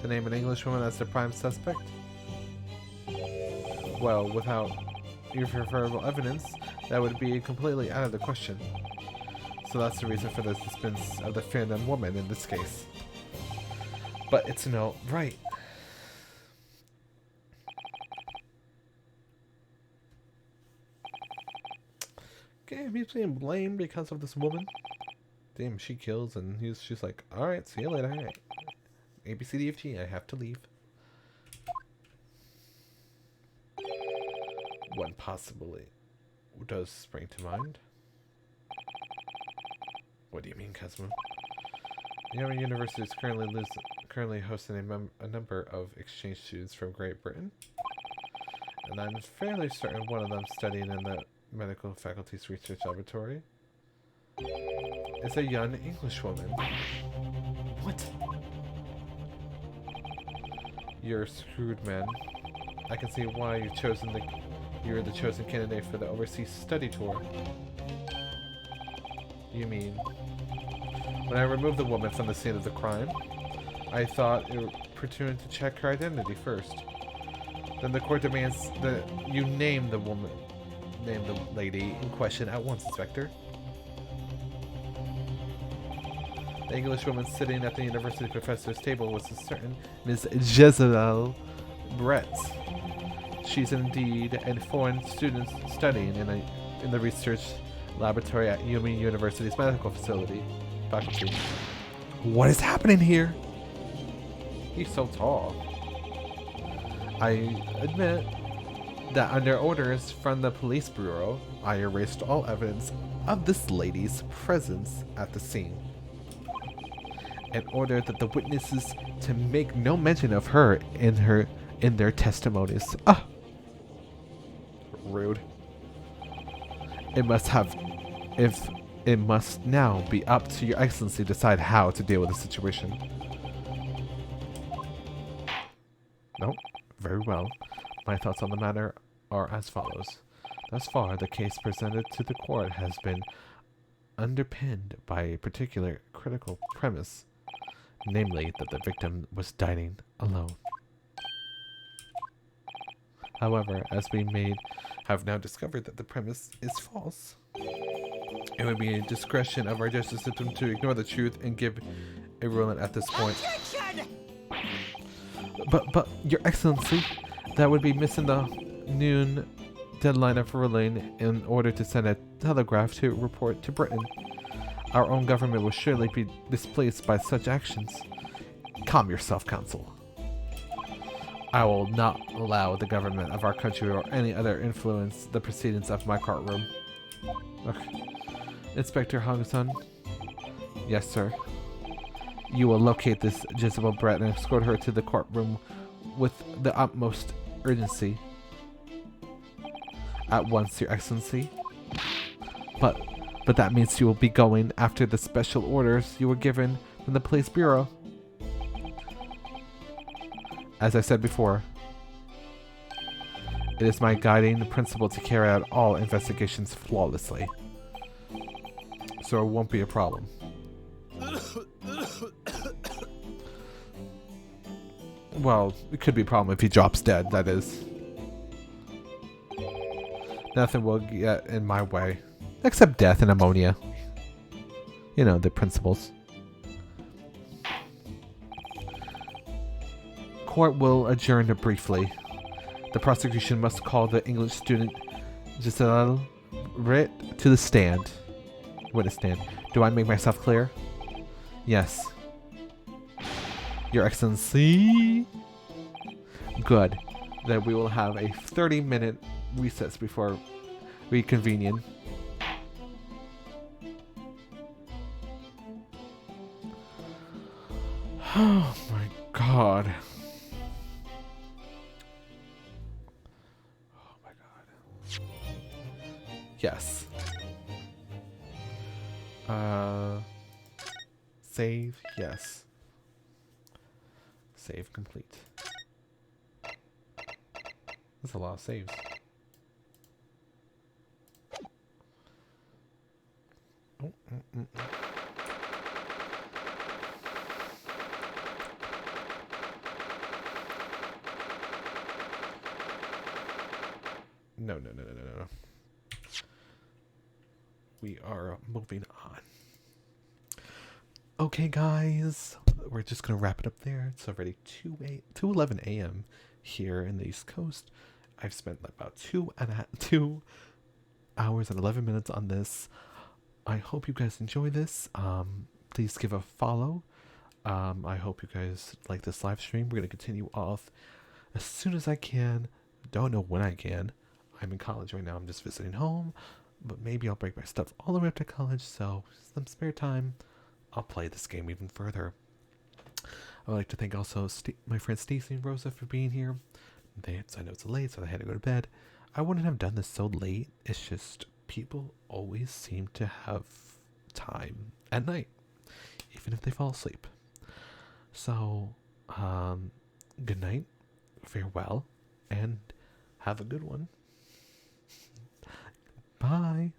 name an Englishwoman as the prime suspect? Well, without irreversible evidence, that would be completely out of the question. So that's the reason for the suspense of the Fandom woman in this case. But it's no right. Okay, he's being blamed because of this woman. Damn, she kills and she's like, alright, see you later. Alright. A, B, C, D, F, G, I have to leave. One possibly does spring to mind. What do you mean, Cosmo? Your university is currently hosting a number of exchange students from Great Britain. And I'm fairly certain one of them studying in the medical faculty's research laboratory is a young Englishwoman. What? You're screwed, man. I can see why you're the chosen candidate for the overseas study tour. You mean, when I removed the woman from the scene of the crime, I thought it prudent to check her identity first. Then the court demands that you name the lady in question at once, Inspector. The Englishwoman sitting at the university professor's table was a certain Miss Jezebel Brett. She's indeed a foreign student studying in the research laboratory at Yumi University's medical facility. Faculty. What is happening here? He's so tall. I admit that under orders from the police bureau, I erased all evidence of this lady's presence at the scene and ordered that the witnesses to make no mention of her in their testimonies. Ah, rude. It must now be up to Your Excellency to decide how to deal with the situation. Nope. Very well. My thoughts on the matter are as follows. Thus far, the case presented to the court has been underpinned by a particular critical premise, namely that the victim was dining alone. However, as we have now discovered that the premise is false, it would be a discretion of our justice system to ignore the truth and give a ruling at this point. Objection! But, Your Excellency, that would be missing the noon deadline of ruling in order to send a telegraph to report to Britain. Our own government will surely be displeased by such actions. Calm yourself, Counsel. I will not allow the government of our country or any other influence the proceedings of my courtroom. Okay. Inspector Hong-sun? Yes, sir. You will locate this Jezebel brat and escort her to the courtroom with the utmost urgency. At once, Your Excellency. But that means you will be going after the special orders you were given from the police bureau. As I said before, it is my guiding principle to carry out all investigations flawlessly. So it won't be a problem. Well, it could be a problem if he drops dead, that is. Nothing will get in my way. Except death and ammonia. You know, the principles. Court will adjourn briefly. The prosecution must call the English student Giselle Ritt to the stand. Witness stand. Do I make myself clear? Yes. Your Excellency. Good. Then we will have a 30-minute recess before reconvening. Oh my god. Oh my god. Yes. Save, yes. Save complete. That's a lot of saves. Oh, No. We are moving on. Okay, guys. We're just going to wrap it up there. It's already 2:11 a.m. here in the East Coast. I've spent about 2 hours and 11 minutes on this. I hope you guys enjoy this. Please give a follow. I hope you guys like this live stream. We're going to continue off as soon as I can. Don't know when I can. I'm in college right now. I'm just visiting home. But maybe I'll break my stuff all the way up to college. So some spare time, I'll play this game even further. I would like to thank also my friends Stacy and Rosa for being here. I know it's late, so they had to go to bed. I wouldn't have done this so late. It's just people always seem to have time at night, even if they fall asleep. So, good night, farewell, and have a good one. Bye.